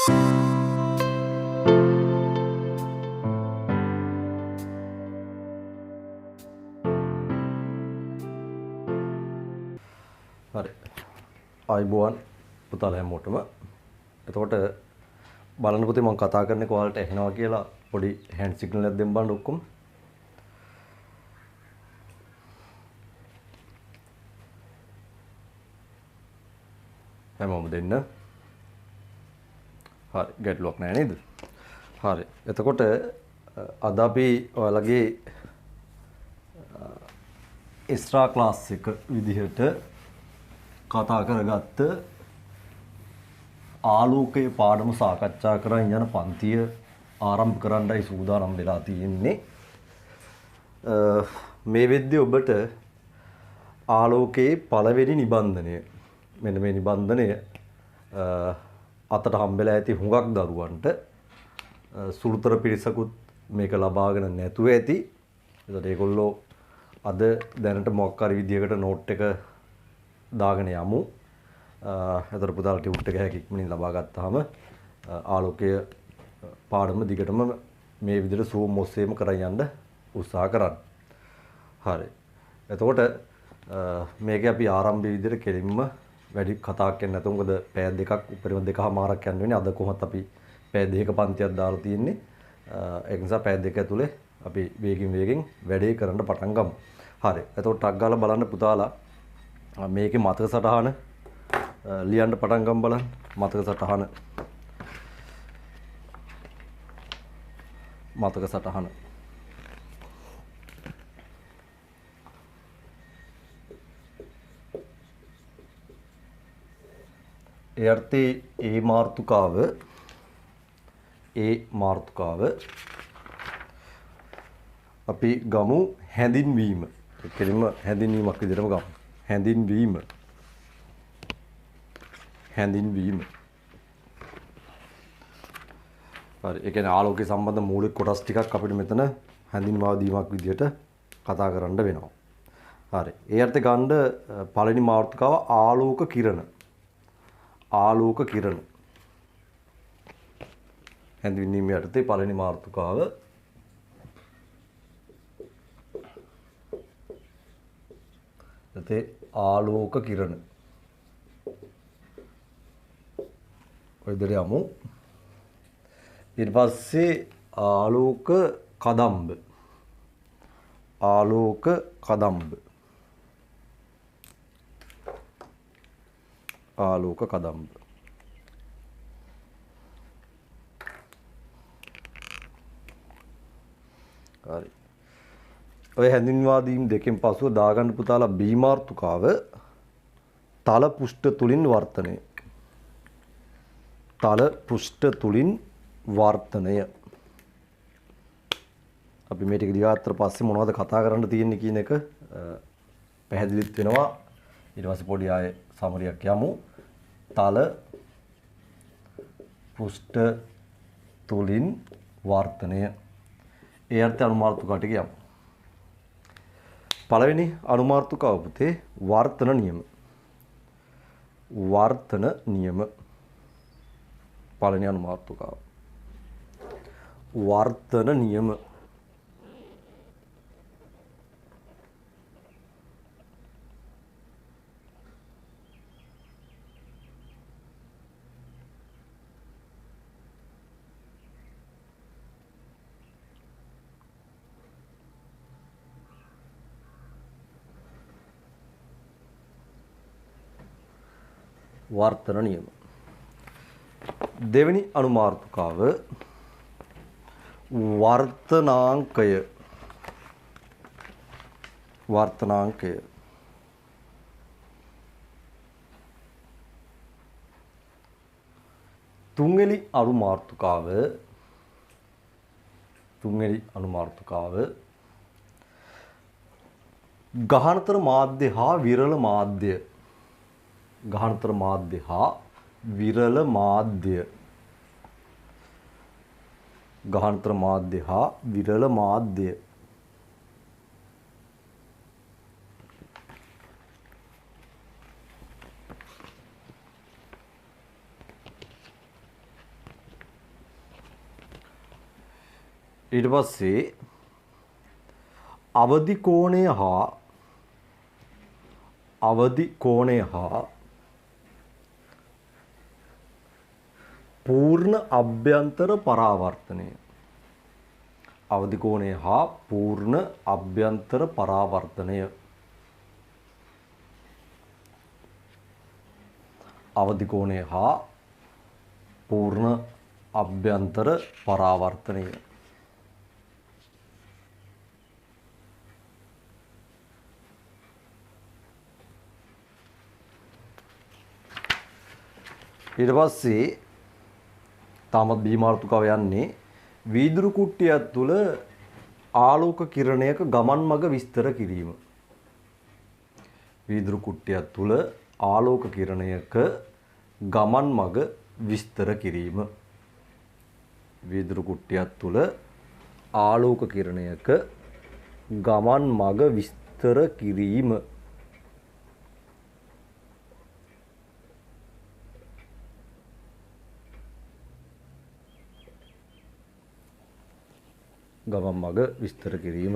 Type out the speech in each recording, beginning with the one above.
හරි. ආයිබෝවන් පුතාලා හැමෝටම. එතකොට බලන්න පුතේ මම කතා කරන්නේ ඔයාලට ඇහෙනවා කියලා පොඩි හෑන්ඩ් සිග්නල් එකක් දෙන්න බලන්න ඔක්කොම. හැමෝම දෙන්න. හරි ගැටලුවක් නැහැ නේද? හරි. එතකොට අද අපි ඔයාලගේ එක්ස්ට්‍රා ක්ලාස් එක විදිහට කතා කරගත්ත ආලෝකයේ පාඩම සාකච්ඡා කරන් යන පන්තිය ආරම්භ කරන්නයි සූදානම් වෙලා තියෙන්නේ. මේ වෙද්දී ඔබට ආලෝකයේ පළවෙනි නිබන්ධනය මෙන්න මේ නිබන්ධනය අතට හම්බෙලා ඇති හුඟක් දරුවන්ට සුළුතර පිරිසකුත් මේක ලබාගෙන නැතුව ඇති. ඒකට ඒගොල්ලෝ අද දැනට මොකක් හරි විදියකට නෝට් එක දාගෙන යමු. එතකොට පුතාලා ටියුට් එක හැකියකින් ලබා ගත්තාම ආලෝකය පාඩම දිගටම මේ විදිහට සූම් ඔස්සේම කරන් යන්න උත්සාහ කරන්න. හරි. එතකොට මේක අපි ආරම්භයේ විදිහට කෙලින්ම වැඩි කතාවක් කියන්නේ නැතුව මොකද පැය දෙකක් උපරිම දෙකමාරක් යන්න වෙන්නේ. අද කොහොමත් අපි පැය දෙකක පන්තියක් දාලා තියෙන්නේ. ඒ නිසා පැය දෙක ඇතුලේ අපි වේගෙන් වැඩේ කරන්න පටන් ගමු. හරි. එතකොට ටක් ගාලා බලන්න පුතාලා මේකේ මතක සටහන ලියන්න පටන් ගමු බලන්න. මතක සටහන ඒ අර්ථයේ ඒ මාතෘකාව අපි ගමු හැඳින්වීම. කෙලින්ම හැඳින්වීමක් විදිහටම ගමු. හැඳින්වීම. හරි. ඒ කියන්නේ ආලෝකය සම්බන්ධ මූලික කොටස් ටිකක් අපිට මෙතන හැඳින්වා දීමක් විදිහට කතා කරන්න වෙනවා. හරි. ඒ අර්ථේ ගන්න පළවෙනි මාතෘකාව ආලෝක කිරණ. හැඳින්වීමේ අර්ථයේ පළවෙනි මාතෘකාව ආලෝක කිරණ. ඔය විදිහට යමු. ඊට පස්සේ ආලෝක කදම්බ. හරි. ඔය හැඳින්වා දීම් දෙකෙන් පසුව දාගන්න පුතාලා බී මාතෘකාව තල පෘෂ්ඨ තුලින් වර්තනය. අපි මේ ටික දිගාත්තර පස්සේ මොනවද කතා කරන්න තියෙන්නේ කියන එක පැහැදිලිත් වෙනවා. ඊට පස්සේ පොඩි ආයේ සමරියක් යමු. තල පෘෂ්ඨ තුලින් වර්තනය. ඒ අර්ථය අනුමාතෘකාව ටික යමු. පළවෙනි අනුමාතෘකාව පුතේ වර්තන නියම. පළවෙනි අනුමාතෘකාව වර්තන නියම. වර්තන නියම. දෙවෙනි අනුමාතෘකාව වර්තනාංකය. තුන්වෙනි අනුමාතෘකාව ගහනතර මාධ්‍ය හා විරල මාධ්‍ය. ඊට පස්සේ අවදි කෝණය හා පූර්ණ අභ්‍යන්තර පරාවර්තනය. අවදි කෝණය හා පූර්ණ අභ්‍යන්තර පරාවර්තනය. අවදි කෝණය හා පූර්ණ අභ්‍යන්තර පරාවර්තනය. ඊට පස්සේ තාමත් බී මාතෘකාව යන්නේ වීදුරු කුට්ටියක් තුළ ආලෝක කිරණයක ගමන් මඟ විස්තර කිරීම. වීදුරු කුට්ටියක් තුළ ආලෝක කිරණයක ගමන් මඟ විස්තර කිරීම. වීදුරු කුට්ටියක් තුළ ආලෝක කිරණයක ගමන් මඟ විස්තර කිරීම. ගමන් මඟ විස්තර කිරීම.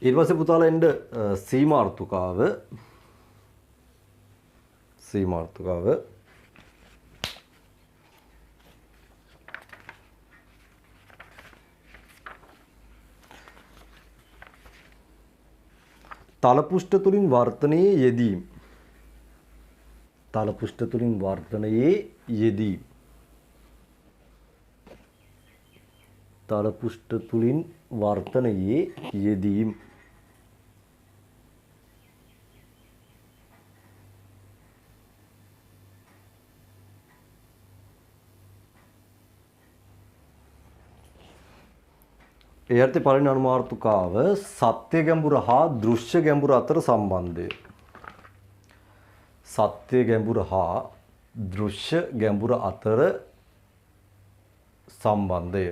ඊට පස්සේ පුතාලා එන්න සීමාර්ථකාව තලපුෂ්ඨ තුලින් වර්තනයේ යෙදීම. තලපුෂ්ඨ තුලින් වර්තනයේ යෙදීම. තලපුෂ්ඨ තුලින් වර්තනයේ යෙදීම. ඒ අර්ථයේ පළවෙනි අනුමාර්ථකාව සත්‍ය ගැඹුර හා දෘශ්‍ය ගැඹුර අතර සම්බන්ධය. සත්‍ය ගැඹුර හා දෘශ්‍ය ගැඹුර අතර සම්බන්ධය.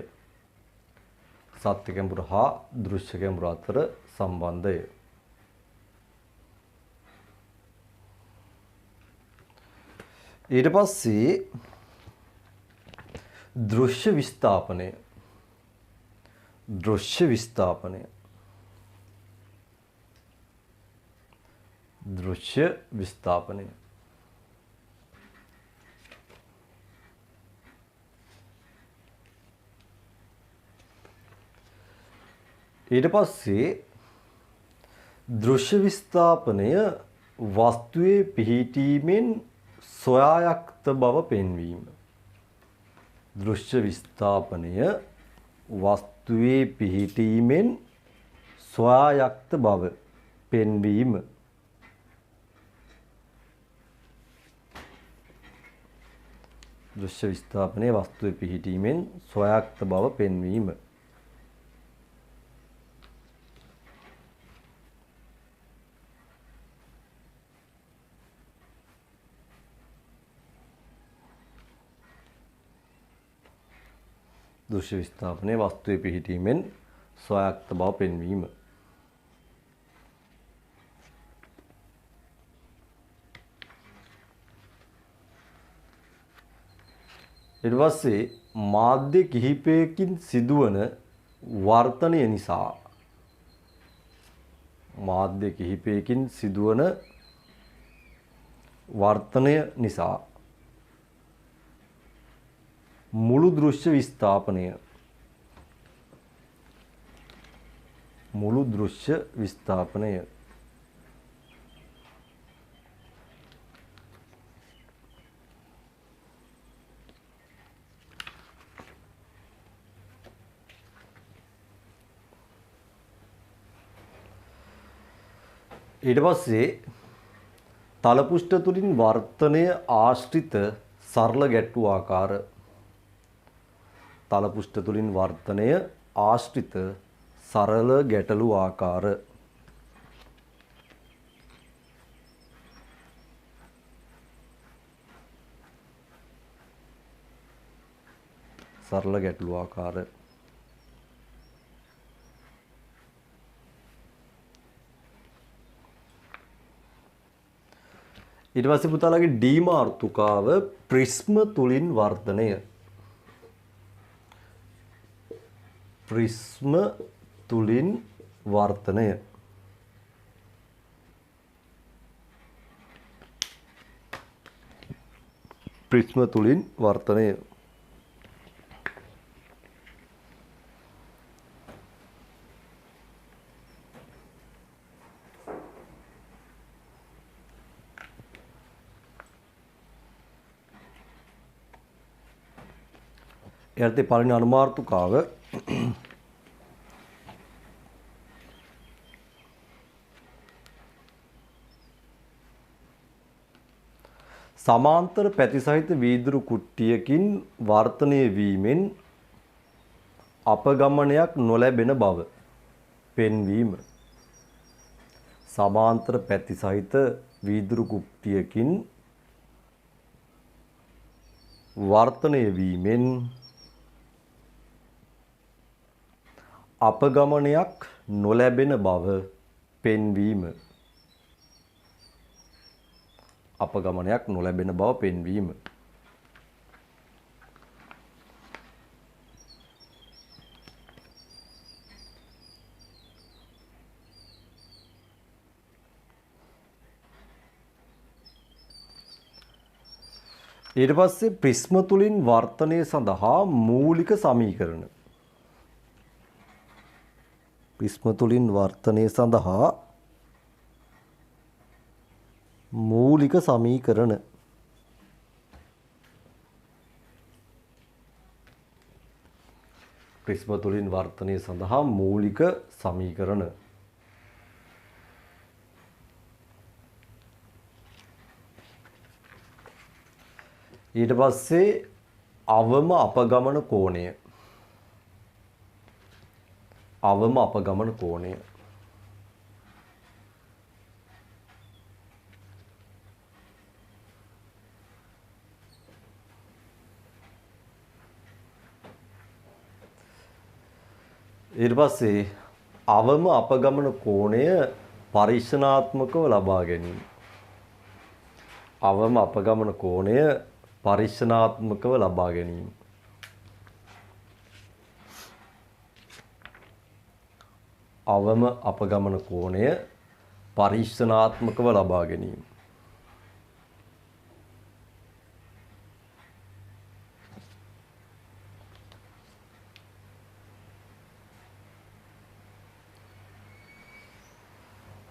සත්‍ය ගැඹුර හා දෘශ්‍ය ගැඹුර අතර සම්බන්ධය. ඊට පස්සේ දෘශ්‍ය විස්ථාපනය. දෘශ්‍ය විස්ථාපනය. දෘශ්‍ය විස්ථාපනය. ඊට පස්සේ දෘශ්‍ය විස්ථාපනය වස්තුවේ පිහිටීමෙන් සොයායක්ත බව පෙන්වීම. දෘශ්‍ය විස්ථාපනය වස්තුවේ පිහිටීමෙන් සොයායක්ත බව පෙන්වීම. දෘශ්‍ය විස්ථාපනයේ වස්තුවේ පිහිටීමෙන් සොයායක්ත බව පෙන්වීම. දෘශ්‍ය විස්ථාපනයේ වස්තුවේ පිහිටීමෙන් සොයායක්ත බව පෙන්වීම. ඊට පස්සේ මාධ්‍ය කිහිපයකින් සිදුවන වර්තනය නිසා මුළු දෘශ්‍ය විස්ථාපනය ඊට පස්සේ තලපුෂ්ඨ තුලින් වර්තනය ආශ්‍රිත සරල ගැට්ටු ආකාර. තලපුෂ්ඨ තුලින් වර්තනය ආශ්‍රිත සරල ගැටලු ආකාර. සරල ගැටලු ආකාර. ඊට පස්සේ පුතාලගේ D මාතෘකාව ප්‍රිස්ම තුලින් වර්ධනය. ප්‍රිස්ම තුලින් වර්ධනය. ප්‍රිස්ම තුලින් වර්ධනය. එයාට පළවෙනි අනුමාර්ථකාව සමාන්තර පැතිසහිත වීදුරු කුට්ටියකින් වර්ධනය වීමෙන් අපගමනයක් නොලැබෙන බව පෙන්වීම. සමාන්තර පැතිසහිත වීදුරු කුට්ටියකින් වර්ධනය වීමෙන් අපගමනයක් නොලැබෙන බව පෙන්වීම. අපගමනයක් නොලැබෙන බව පෙන්වීම. ඊට පස්සේ ප්‍රිස්ම තුලින් වර්ධනය සඳහා මූලික සමීකරණ. ප්‍රිස්ම තුලින් වර්ධනය සඳහා මූලික සමීකරණ. ප්‍රිස්ම තුලින් වර්ධනය සඳහා මූලික සමීකරණ. ඊට පස්සේ අවම අපගමන කෝණය. අවම අපගමන කෝණය. ඊට පස්සේ අවම අපගමන කෝණය පරීක්ෂණාත්මකව ලබා ගැනීම. අවම අපගමන කෝණය පරීක්ෂණාත්මකව ලබා ගැනීම. අවම අපගමන කෝණය පරීක්ෂණාත්මකව ලබා ගැනීම.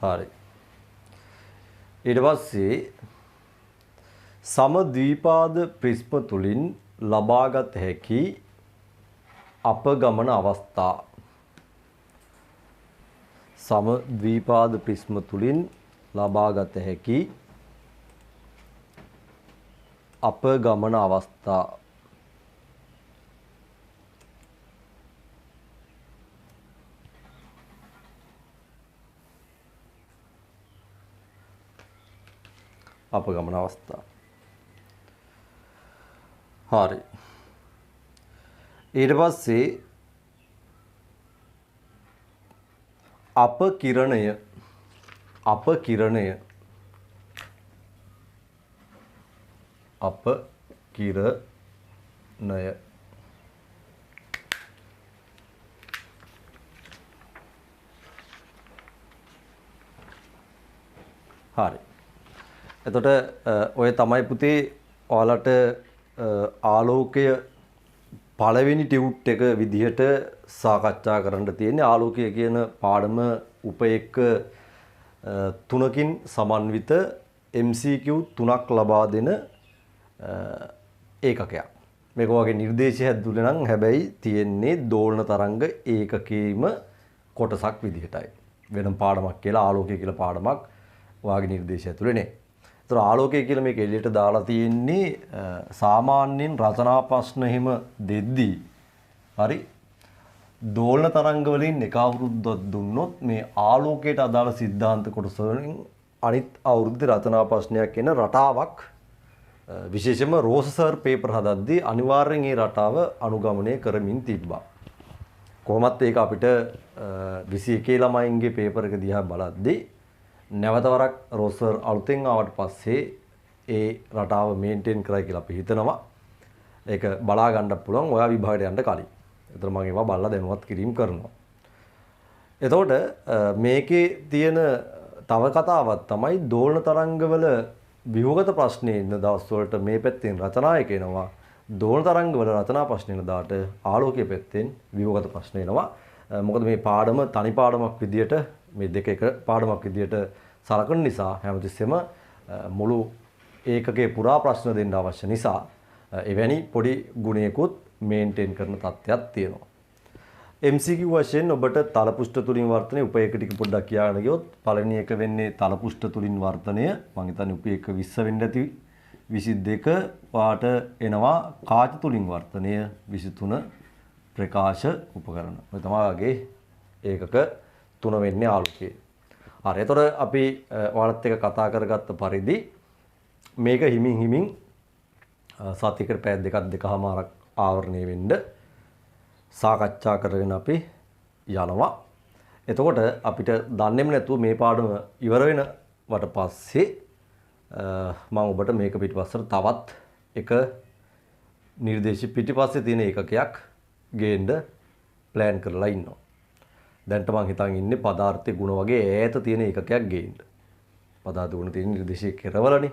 හරි. ඊට පස්සේ සමද්විපාද ප්‍රිස්ම තුලින් ලබාගත හැකි අපගමන අවස්ථා. සමද්විපාද ප්‍රිස්ම තුලින් ලබාගත හැකි අපගමන අවස්ථා. අපගමන අවස්ථා. හරි. ඊට පස්සේ අපකිරණය. අපකිරණය. අපකිරණය. හරි. එතකොට ඔය තමයි පුතේ ඔයාලට ආලෝකය පළවෙනි ටියුට් එක විදිහට සාකච්ඡා කරන්න තියෙන්නේ. ආලෝකය කියන පාඩම උප තුනකින් සමන්විත MCQ 3ක් ලබා දෙන ඒකකයක්. මේක වගේ නිර්දේශයක් දුන්නේ නම් හැබැයි තියෙන්නේ දෝලන තරංග ඒකකයේම කොටසක් විදිහටයි. වෙනම පාඩමක් කියලා ආලෝකය කියලා පාඩමක් වාගේ නිර්දේශය ඇතුලේ නෑ. ඒතර ආලෝකය කියලා මේක එළියට දාලා තියෙන්නේ සාමාන්‍යයෙන් රචනා ප්‍රශ්න එහෙම දෙද්දී හරි දෝලන තරංග වලින් එක අවුරුද්දක් දුන්නොත් මේ ආලෝකයට අදාළ સિદ્ધාන්ත කොටස වලින් අනිත් අවුරුද්දේ රචනා ප්‍රශ්නයක් එන රටාවක් විශේෂයෙන්ම රෝස සර් පේපර් හදද්දී අනිවාර්යෙන් මේ රටාව අනුගමනය කරමින් තිබ්බා. කොහොමත් ඒක අපිට 21 ළමයින්ගේ පේපර් එක දිහා බලද්දී නැවත වරක් රෝසර් අලුතෙන් ආවට පස්සේ ඒ රටාව මේන්ටේන් කරයි කියලා අපි හිතනවා. ඒක බලා ගන්න පුළුවන් ඔයා විභාගයට යන්න කලින්. ඒතර මම ඒවා බලලා දැනුවත් කිරීම කරනවා. එතකොට මේකේ තියෙන තව කතාවක් තමයි දෝලන තරංගවල ව්‍යුහගත ප්‍රශ්නේ ඉන්න දවස්වලට මේ පැත්තෙන් රචනායක එනවා. දෝලන තරංගවල රචනා ප්‍රශ්නේ ඉන්න දාට ආලෝකයේ පැත්තෙන් ව්‍යුහගත ප්‍රශ්න එනවා. මොකද මේ පාඩම තනි පාඩමක් විදියට මේ දෙක එක පාඩමක් විදියට සලකන නිසා හැමතිස්සෙම මුළු ඒකකේ පුරා ප්‍රශ්න දෙන්න අවශ්‍ය නිසා එවැනි පොඩි ගුණයකුත් මේන්ටේන් කරන තත්ත්වයක් තියෙනවා. MCQ වශයෙන් ඔබට තලපුෂ්ඨ තුලින් වර්ධනය උපයක ටික පොඩ්ඩක් කියන්න ගියොත් පළවෙනි එක වෙන්නේ තලපුෂ්ඨ තුලින් වර්ධනය. මම හිතන්නේ උපයක 20 වෙන්න ඇති 22 වාට එනවා කාච තුලින් වර්ධනය 23 ප්‍රකාශ උපකරණ. ඔය තමයි ඒකක 3 වෙන්නේ ආලෝකයේ. හරි. එතකොට අපි ඔයාලත් එක්ක කතා කරගත්ත පරිදි මේක හිමින් සතියකට පැය දෙකක් දෙකමාරක් ආවරණය වෙන්න සාකච්ඡා කරගෙන අපි යනවා. එතකොට අපිට දන්නේම නැතුව මේ පාඩම ඉවර වෙනවට පස්සේ මම ඔබට මේක පිටිපස්සට තවත් එක නිර්දේශ පිටිපස්සේ තියෙන ඒකකයක් ගේන්න ප්ලෑන් කරලා ඉන්නවා. දැන්ට මම හිතන් ඉන්නේ පදාර්ථයේ ගුණ වගේ ඈත තියෙන ඒකකයක් ගේන්න. පදාර්ථ ගුණ තියෙන නිර්දේශයේ කෙරවලනේ.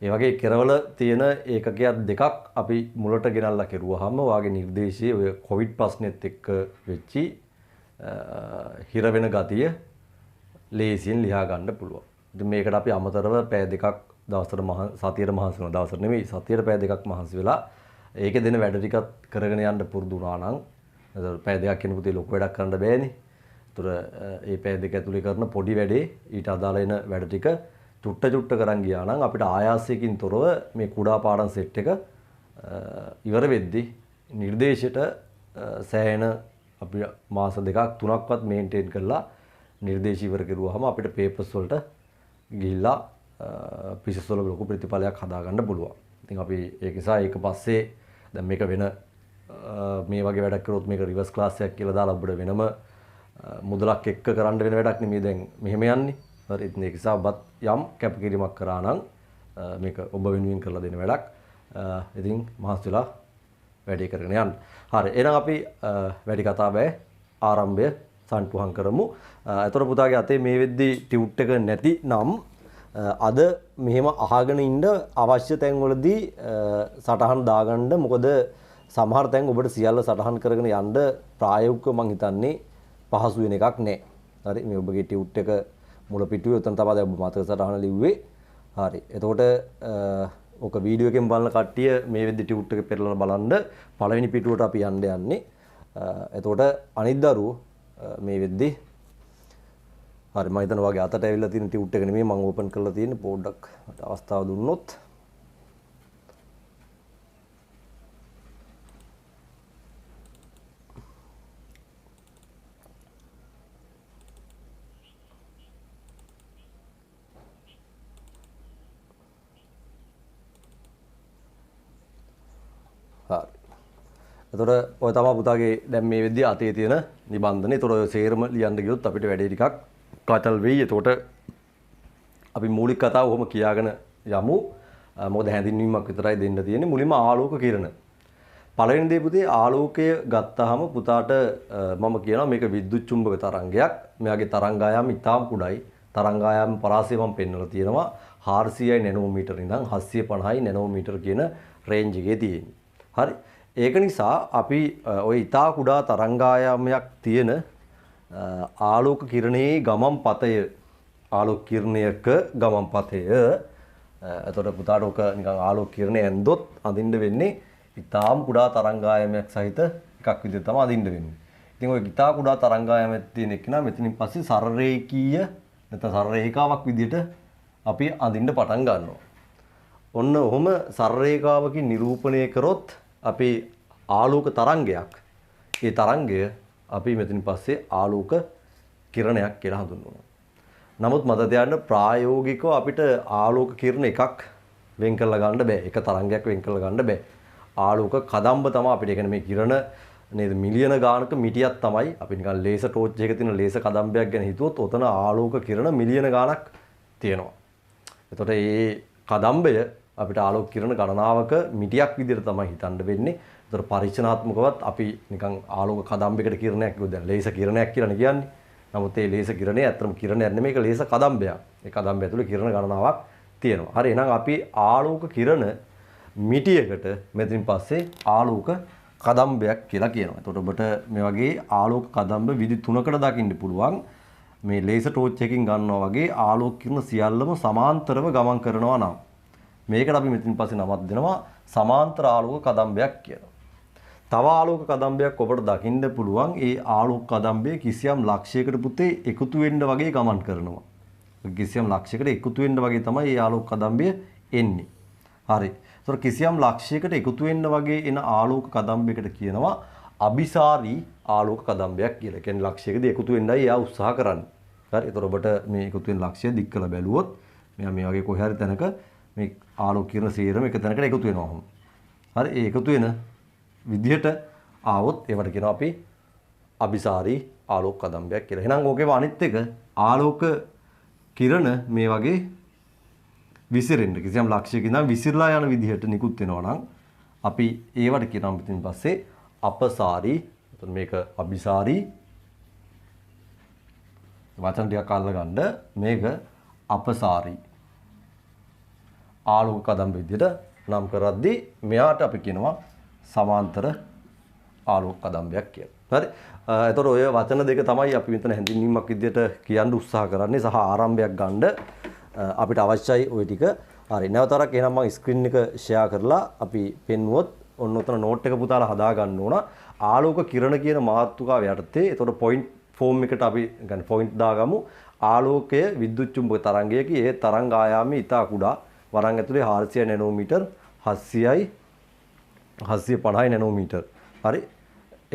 ඒ වගේ කෙරවල තියෙන ඒකකයක් දෙකක් අපි මුලට ගෙනල්ලා කෙරුවාම වාගේ නිර්දේශයේ ඔය කොවිඩ් ප්‍රශ්නෙත් එක්ක වෙච්චි හිර වෙන ගතිය ලේසියෙන් ලියා ගන්න පුළුවන්. ඉතින් මේකට අපි අමතරව පැය දෙකක් දවසට සතියට මහන්සි වෙනවා. දවසට නෙමෙයි සතියට පැය දෙකක් මහන්සි වෙලා ඒකේ දෙන වැඩ ටිකක් කරගෙන යන්න පුරුදු වුණා නම් එතකොට පැය දෙකක් කෙනෙකුට ලොකු වැඩක් කරන්න බෑනේ. ඒතර ඒ පැය දෙක ඇතුලේ කරන පොඩි වැඩේ ඊට අදාළ වෙන වැඩ ටික චුට්ට කරන් ගියා නම් අපිට ආයාසයකින් තොරව මේ කුඩා පාඩම් සෙට් එක ඉවර වෙද්දී නිර්දේශයට සෑහෙන අපි මාස දෙකක් තුනක්වත් මේන්ටේන් කරලා නිර්දේශ ඉවර කරුවාම අපිට පේපර්ස් වලට ගිහිල්ලා පිසස් වල ලොකු ප්‍රතිඵලයක් හදා ගන්න පුළුවන්. ඉතින් අපි ඒක නිසා ඒක පස්සේ දැන් මේක වෙන මේ වගේ වැඩක් කරොත් මේක රිවර්ස් ක්ලාස් එකක් කියලා දාලා අපිට වෙනම මුදලක් එක්ක කරන්න වෙන වැඩක් නෙමෙයි දැන් මෙහෙම යන්නේ. හරි. ඉතින් ඒක නිසා ඔබත් යම් කැපකිරීමක් කරා නම් මේක ඔබ වෙනුවෙන් කරලා දෙන වැඩක්. ඉතින් මහත් වෙලා වැඩේ කරගෙන යන්න. හරි. එහෙනම් අපි වැඩි කතා බෑ ආරම්භය සම්පූර්ණ කරමු. ඒතර පුතාගේ අතේ මේ වෙද්දි ටියුට් එක නැති නම් අද මෙහෙම අහගෙන ඉන්න අවශ්‍ය තැන්වලදී සටහන් දාගන්න. මොකද සමහර තැන් ඔබට සියල්ල සටහන් කරගෙන යන්න ප්‍රායෝගිකව මම හිතන්නේ පහසු වෙන එකක් නෑ. හරි. මේ ඔබගේ ටියුට් එක මුල පිටුවේ උතන තමයි ඔබ මතක සටහන ලිව්වේ. හරි. එතකොට ඔක වීඩියෝ එකෙන් බලන කට්ටිය මේ වෙද්දි ටියුට් එක පෙරලලා බලන්න පළවෙනි පිටුවට අපි යන්නේ. එතකොට අනිත් දරුවෝ මේ වෙද්දි හරි මම හිතනවා වගේ අතට ඇවිල්ලා තියෙන ටියුට් එක නෙමෙයි මම ඕපන් කරලා තියෙන්නේ පොඩ්ඩක් මට අවස්ථාව දුන්නොත්. හරි. එතකොට ඔය තමයි පුතාගේ දැන් මේ වෙද්දී අතේ තියෙන නිබන්ධන. ඒතකොට ඔය සේරම ලියන්න ගියොත් අපිට වැඩේ ටිකක් කටල් වෙයි. එතකොට අපි මූලික කතාව ඔහොම කියාගෙන යමු. මොකද හැඳින්වීමක් විතරයි දෙන්න තියෙන්නේ. මුලින්ම ආලෝක කිරණ. පළවෙනි දේ පුතේ ආලෝකය ගත්තාම පුතාට මම කියනවා මේක විද්‍යුත් චුම්බක තරංගයක්. මෙයාගේ තරංගායම ඉතාම කුඩායි. තරංගායම පරාසය මම පෙන්වලා තියෙනවා 400 නැනෝමීටර ඉඳන් 750 නැනෝමීටර කියන රේන්ජ් එකේ තියෙන්නේ. හරි. ඒක නිසා අපි ওই ඉතා කුඩා තරංගායාමයක් තියෙන ආලෝක කිරණයේ ගමන් පතය ආලෝක කිරණයක ගමන් පතය එතකොට පුතාට ඔක නිකන් ආලෝක කිරණය ඇන්දොත් අඳින්න වෙන්නේ ඉතාම කුඩා තරංගායාමයක් සහිත එකක් විදිහට තමයි අඳින්න වෙන්නේ. ඉතින් ওই ඉතා කුඩා තරංගායාමයක් තියෙන එක නා මෙතනින් පස්සේ සරලරේඛීය නැත්නම් සරලරේඛාවක් විදිහට අපි අඳින්න පටන් ගන්නවා. ඔන්න ඔහොම සරලරේඛාවකින් නිරූපණය කරොත් අපි ආලෝක තරංගයක්. ඒ තරංගය අපි මෙතනින් පස්සේ ආලෝක කිරණයක් කියලා හඳුන්වනවා. නමුත් මත තියාගන්න ප්‍රායෝගිකව අපිට ආලෝක කිරණ එකක් වෙන් කරලා ගන්න බෑ. එක තරංගයක් වෙන් කරලා ගන්න බෑ. ආලෝක කදම්බ තමයි අපිට. ඒ කියන්නේ මේ කිරණ නේද මිලියන ගානක මිටියක් තමයි අපි නිකන් ලේසර් ටෝච් එකක තියෙන ලේසර් කදම්බයක් ගැන හිතුවොත් ඔතන ආලෝක කිරණ මිලියන ගානක් තියෙනවා. එතකොට මේ කදම්බය අපිට ආලෝක කිරණ ගණනාවක මිටියක් විදිහට තමයි හිතන්න වෙන්නේ. ඒතර පරීක්ෂණාත්මකවත් අපි නිකන් ආලෝක කදම්බයකට කිරණයක් කිව්වොත් දැන් ලේසර් කිරණයක් කියලා කියන්නේ. නමුත් මේ ලේසර් කිරණය ඇත්තම කිරණයක් නෙමෙයි, ඒක ලේසර් කදම්බයක්. ඒ කදම්බය ඇතුලේ කිරණ ගණනාවක් තියෙනවා. හරි, එහෙනම් අපි ආලෝක කිරණ මිටියකට මෙතනින් පස්සේ ආලෝක කදම්බයක් කියලා කියනවා. එතකොට ඔබට මේ වගේ ආලෝක කදම්බ විදි 3කට දකින්න පුළුවන්. මේ ලේසර් ටෝච් එකකින් ගන්නවා වගේ ආලෝක කිරණ සියල්ලම සමාන්තරව ගමන් කරනවා නම් මේකට අපි මෙතනින් පස්සේ නමක් දෙනවා සමාන්තර ආලෝක කදම්බයක් කියලා. තව ආලෝක කදම්බයක් ඔබට දකින්න පුළුවන්. ඒ ආලෝක කදම්බය කිසියම් ලක්ෂයකට පුතේ එකතු වෙන්න වගේ ගමන් කරනවා. කිසියම් ලක්ෂයකට එකතු වෙන්න වගේ තමයි මේ ආලෝක කදම්බය එන්නේ. හරි. ඒතර කිසියම් ලක්ෂයකට එකතු වෙන්න වගේ එන ආලෝක කදම්බයකට කියනවා අபிසාරී ආලෝක කදම්බයක් කියලා. කියන්නේ ලක්ෂයකදී එකතු වෙන්නයි එයා උත්සාහ කරන්නේ. හරි. ඒතර ඔබට මේ එකතු වෙන ලක්ෂය දික් කළ බැලුවොත් මෙයා මේ වගේ කොහේ හරි තැනක මේ ආලෝක කිරණ සේරම එක තැනකට එකතු වෙනවා. හරි. ඒ එකතු වෙන විදිහට ආවොත් ඒවට කියනවා අපි අபிසාරී ආලෝක කදම්බයක් කියලා. එහෙනම් ඕකේ අනිත් එක ආලෝක කිරණ මේ වගේ විසිරෙන්න කිසියම් ලක්ෂයකින් නම් විසිරලා යන විදිහට නිකුත් වෙනවා නම් අපි ඒවට කියනවා පිටින් පස්සේ අපසාරී. එතකොට මේක අபிසාරී වචන ටිකක් අල්ලගන්න. මේක අපසාරී ආලෝක කදම්බ විදිහට නම් කරද්දී මෙයාට අපි කියනවා සමාන්තර ආලෝක කදම්බයක් කියලා. හරි. එතකොට ඔය වචන දෙක තමයි අපි මෙතන හැඳින්වීමක් විදිහට කියන්න උත්සාහ කරන්නේ සහ ආරම්භයක් ගන්න අපිට අවශ්‍යයි ওই ටික. හරි. නැවතරක් එහෙනම් මම ස්ක්‍රීන් එක ෂෙයා කරලා අපි පෙන්වුවොත් ඔන්න ඔතන නෝට් එක පුතාලා හදා ගන්න ඕන. ආලෝක කිරණ කියන මාතෘකාව යටතේ එතකොට පොයින්ට් ෆෝම් එකට අපි يعني පොයින්ට් දාගමු. ආලෝකය විද්‍යුත් චුම්බක තරංගයක ඒ තරංග ආයාමයේ ඉතා කුඩා වරන් ඇතුලේ 400 නැනෝමීටර් 750 නැනෝමීටර්. හරි.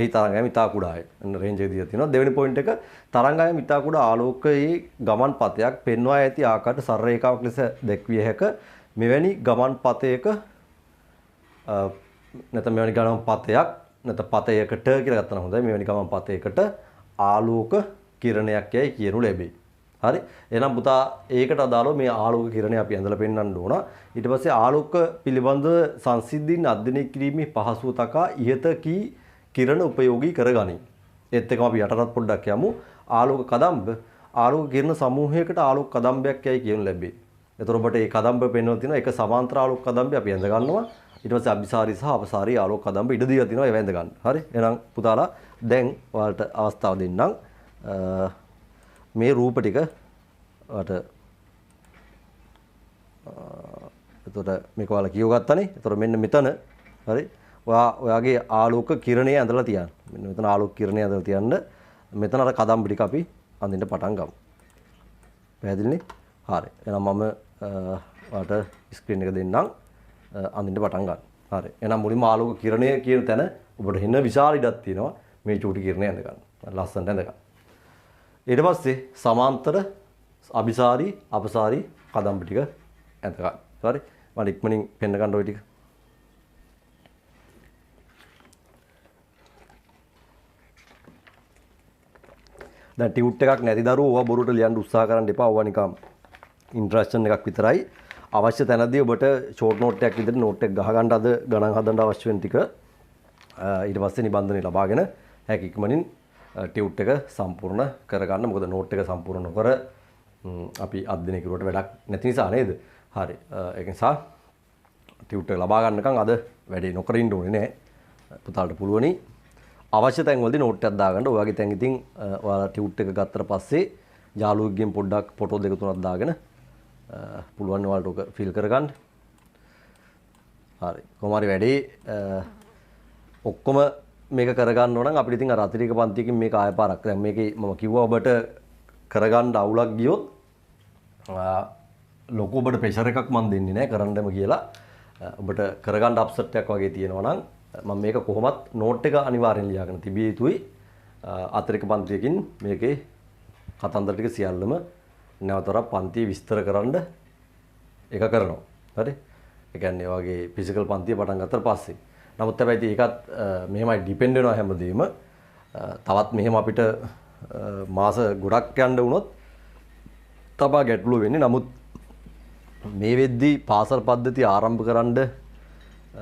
ඒ තරංගයම ඉතා කුඩායි. රේන්ජ් එක දීලා තියෙනවා. දෙවෙනි පොයින්ට් එක තරංගයම ඉතා කුඩා ආලෝකයේ ගමන් පතයක් පෙන්වා ඇති ආකාරයට සරල රේඛාවක් ලෙස දැක්විය හැක. මෙවැනි ගමන් පතයක නැත්නම් මෙවැනි ගමන් පතයක් නැත්නම් පතයකට කියලා ගත්තා නම් හොඳයි. මෙවැනි ගමන් පතයකට ආලෝක කිරණයක් යයි කියනු ලැබේ. හරි. එහෙනම් පුතා ඒකට අදාළව මේ ආලෝක කිරණය අපි ඇඳලා පෙන්වන්න ඕන. ඊට පස්සේ ආලෝක පිළිබඳ සංසිද්ධීන් අධ්‍යයනය කිරීමේ පහසුව තකා ඉහත කී කිරණ උපයෝගී කරගනි. ඒත් එක්කම අපි යටටත් පොඩ්ඩක් යමු. ආලෝක කදම්බ ආලෝක කිරණ සමූහයකට ආලෝක කදම්බයක් යයි කියනු ලැබේ. එතකොට ඔබට මේ කදම්බ පෙන්වලා තියෙනවා. ඒක සමාන්තර ආලෝක කදම්බය අපි ඇඳ ගන්නවා. ඊට පස්සේ අபிසාරී සහ අපසාරී ආලෝක කදම්බ ඉඩ දීලා තියෙනවා ඒව ඇඳ ගන්න. හරි. එහෙනම් පුතාලා දැන් ඔයාලට අවස්ථාව දෙන්නම්. මේ රූප ටික වට එතකොට මේක ඔයාලා කියව ගත්තනේ. එතකොට මෙන්න මෙතන හරි. ඔයාගේ ආලෝක කිරණය ඇඳලා තියන්න. මෙන්න මෙතන ආලෝක කිරණය ඇඳලා තියන්න. මෙතන අර කදම්බ ටික අපි අඳින්න පටන් ගමු. පැහැදිලිනේ? හරි. එහෙනම් මම ඔයාලට ස්ක්‍රීන් එක දෙන්නම්. අඳින්න පටන් ගන්න. හරි. එහෙනම් මුලින්ම ආලෝක කිරණය කියන තැන ඔබට එන්න විශාල ඉඩක් තියෙනවා. මේ චූටි කිරණය ඇඳ ගන්න. ලස්සනට ඇඳ ගන්න. ඊට පස්සේ සමාන්තර අபிසාරී අපසාරී කදම්බ ටික ඇඳ ගන්න. හරි. මම ඉක්මනින් පෙන්න ගන්න ওই ටික. දැන් ටියුට් එකක් නැති දරුවෝ ඕවා බොරුට ලියන්න උත්සාහ කරන්න එපා. ඕවා නිකම් ඉන්ට්‍රැක්ෂන් එකක් විතරයි. අවශ්‍ය තැනදී ඔබට ෂෝට් නෝට් එකක් විදිහට නෝට් එක ගහ ගන්න අද ගණන් හදන්න අවශ්‍ය වෙන ටික ඊට පස්සේ නිබන්ධනය ලබාගෙන හැකි ඉක්මනින් ටියුට් එක සම්පූර්ණ කරගන්න. මොකද නෝට් එක සම්පූර්ණ නොකර අපි අධ්‍යයනය කරුවට වැඩක් නැති නිසා නේද? හරි. ඒක නිසා ටියුට් එක ලබා ගන්නකම් අද වැඩේ නොකර ඉන්න ඕනේ නෑ. පුතාලට පුළුවනි. අවශ්‍ය තැන් වලදී නෝට් එකක් දාගන්න. ඔයගේ තැන් ඉතින් ඔයාලා ටියුට් එක ගත්තට පස්සේ යාළුවෙක්ගෙන් පොඩ්ඩක් ෆොටෝ දෙක තුනක් දාගෙන පුළුවන් ඔයාලට ඔක ෆිල් කරගන්න. හරි. කොහොම හරි වැඩේ ඔක්කොම මේක කරගන්න ඕන නම් අපිට ඉතින් අර අතිරේක පන්තියකින් මේක ආය පාරක් දැන් මේකේ මම කිව්වා ඔබට කරගන්න අවුලක් ගියොත් ලොකු ඔබට ප්‍රෙෂර් එකක් මම දෙන්නේ නැහැ කරන්නම කියලා. ඔබට කරගන්න අප්සෙට් එකක් වගේ තියෙනවා නම් මම මේක කොහොමත් නෝට් එක අනිවාර්යෙන් ලියාගෙන තිබිය යුතුයි. අතිරේක පන්තියකින් මේකේ කතන්දර ටික සියල්ලම නැවතරක් පන්තිය විස්තර කරන්න ඒක කරනවා. හරි. ඒ කියන්නේ වගේ ෆිසිකල් පන්තිය පටන් ගත්තට පස්සේ. නමුත් හැබැයි ඒකත් මෙහෙමයි ඩිපෙන්ඩ් වෙනවා හැමදේම. තවත් මෙහෙම අපිට මාස ගොඩක් යන්න වුණොත් තපා ගැටලුව වෙන්නේ. නමුත් මේ වෙද්දී පාසල් පද්ධතිය ආරම්භ කරන්න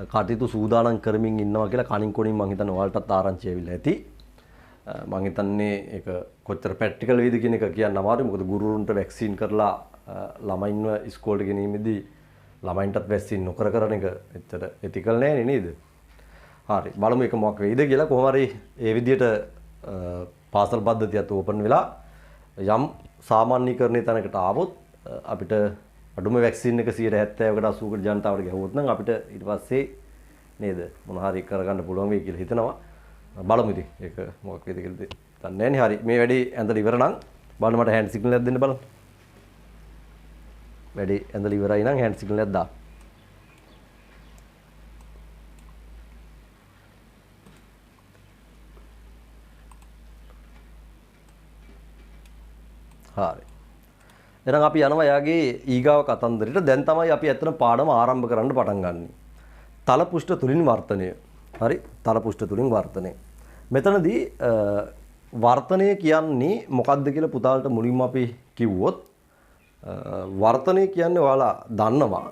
කටයුතු සූදානම් කරමින් ඉන්නවා කියලා කණින් කොණින් මම හිතන්නේ ඔයාලටත් ආරංචි ඇවිල්ලා ඇති. මම හිතන්නේ ඒක කොච්චර ප්‍රැක්ටිකල් වේද කියන එක කියන්න අමාරුයි. මොකද ගුරුවරුන්ට වැක්සින් කරලා ළමයින්ව ඉස්කෝලේට ගෙනීමේදී ළමයින්ටත් වැක්සින් නොකර කරන එක ඇත්තට එතිකල් නෑනේ නේද? හරි. බලමු ඒක මොකක් වෙයිද කියලා. කොහොම හරි ඒ විදිහට පාසල් පද්ධතියත් ඕපන් වෙලා යම් සාමාන්‍යීකරණයේ තැනකට ආවොත් අපිට අඩුම වැක්සින් එක 70%කට 80කට ජනතාවට ගැහුවොත් නම් අපිට ඊට පස්සේ නේද මොන හරි කරගන්න පුළුවන් වෙයි කියලා හිතනවා. බලමු ඉතින් ඒක මොකක් වේද කියලා දන්නේ නැහැ නේ. හරි මේ වැඩේ ඇඳලා ඉවර නම් බලන්න මට හෑන්ඩ් සිග්නල් එකක් දෙන්න බලන්න. වැඩේ ඇඳලා ඉවරයි නම් හෑන්ඩ් සිග්නල් එකක් දාන්න. හරි. එහෙනම් අපි යනවා යාගේ ඊගාව කතන්දරෙට. දැන් තමයි අපි ඇත්තට පාඩම ආරම්භ කරන්න පටන් ගන්නෙ. තල පුෂ්ඨ තුලින් වර්තනය. හරි. තල පුෂ්ඨ තුලින් වර්තනය. මෙතනදී වර්තනය කියන්නේ මොකක්ද කියලා පුතාලට මුලින්ම අපි කිව්වොත් වර්තනය කියන්නේ ඔයාලා දන්නවා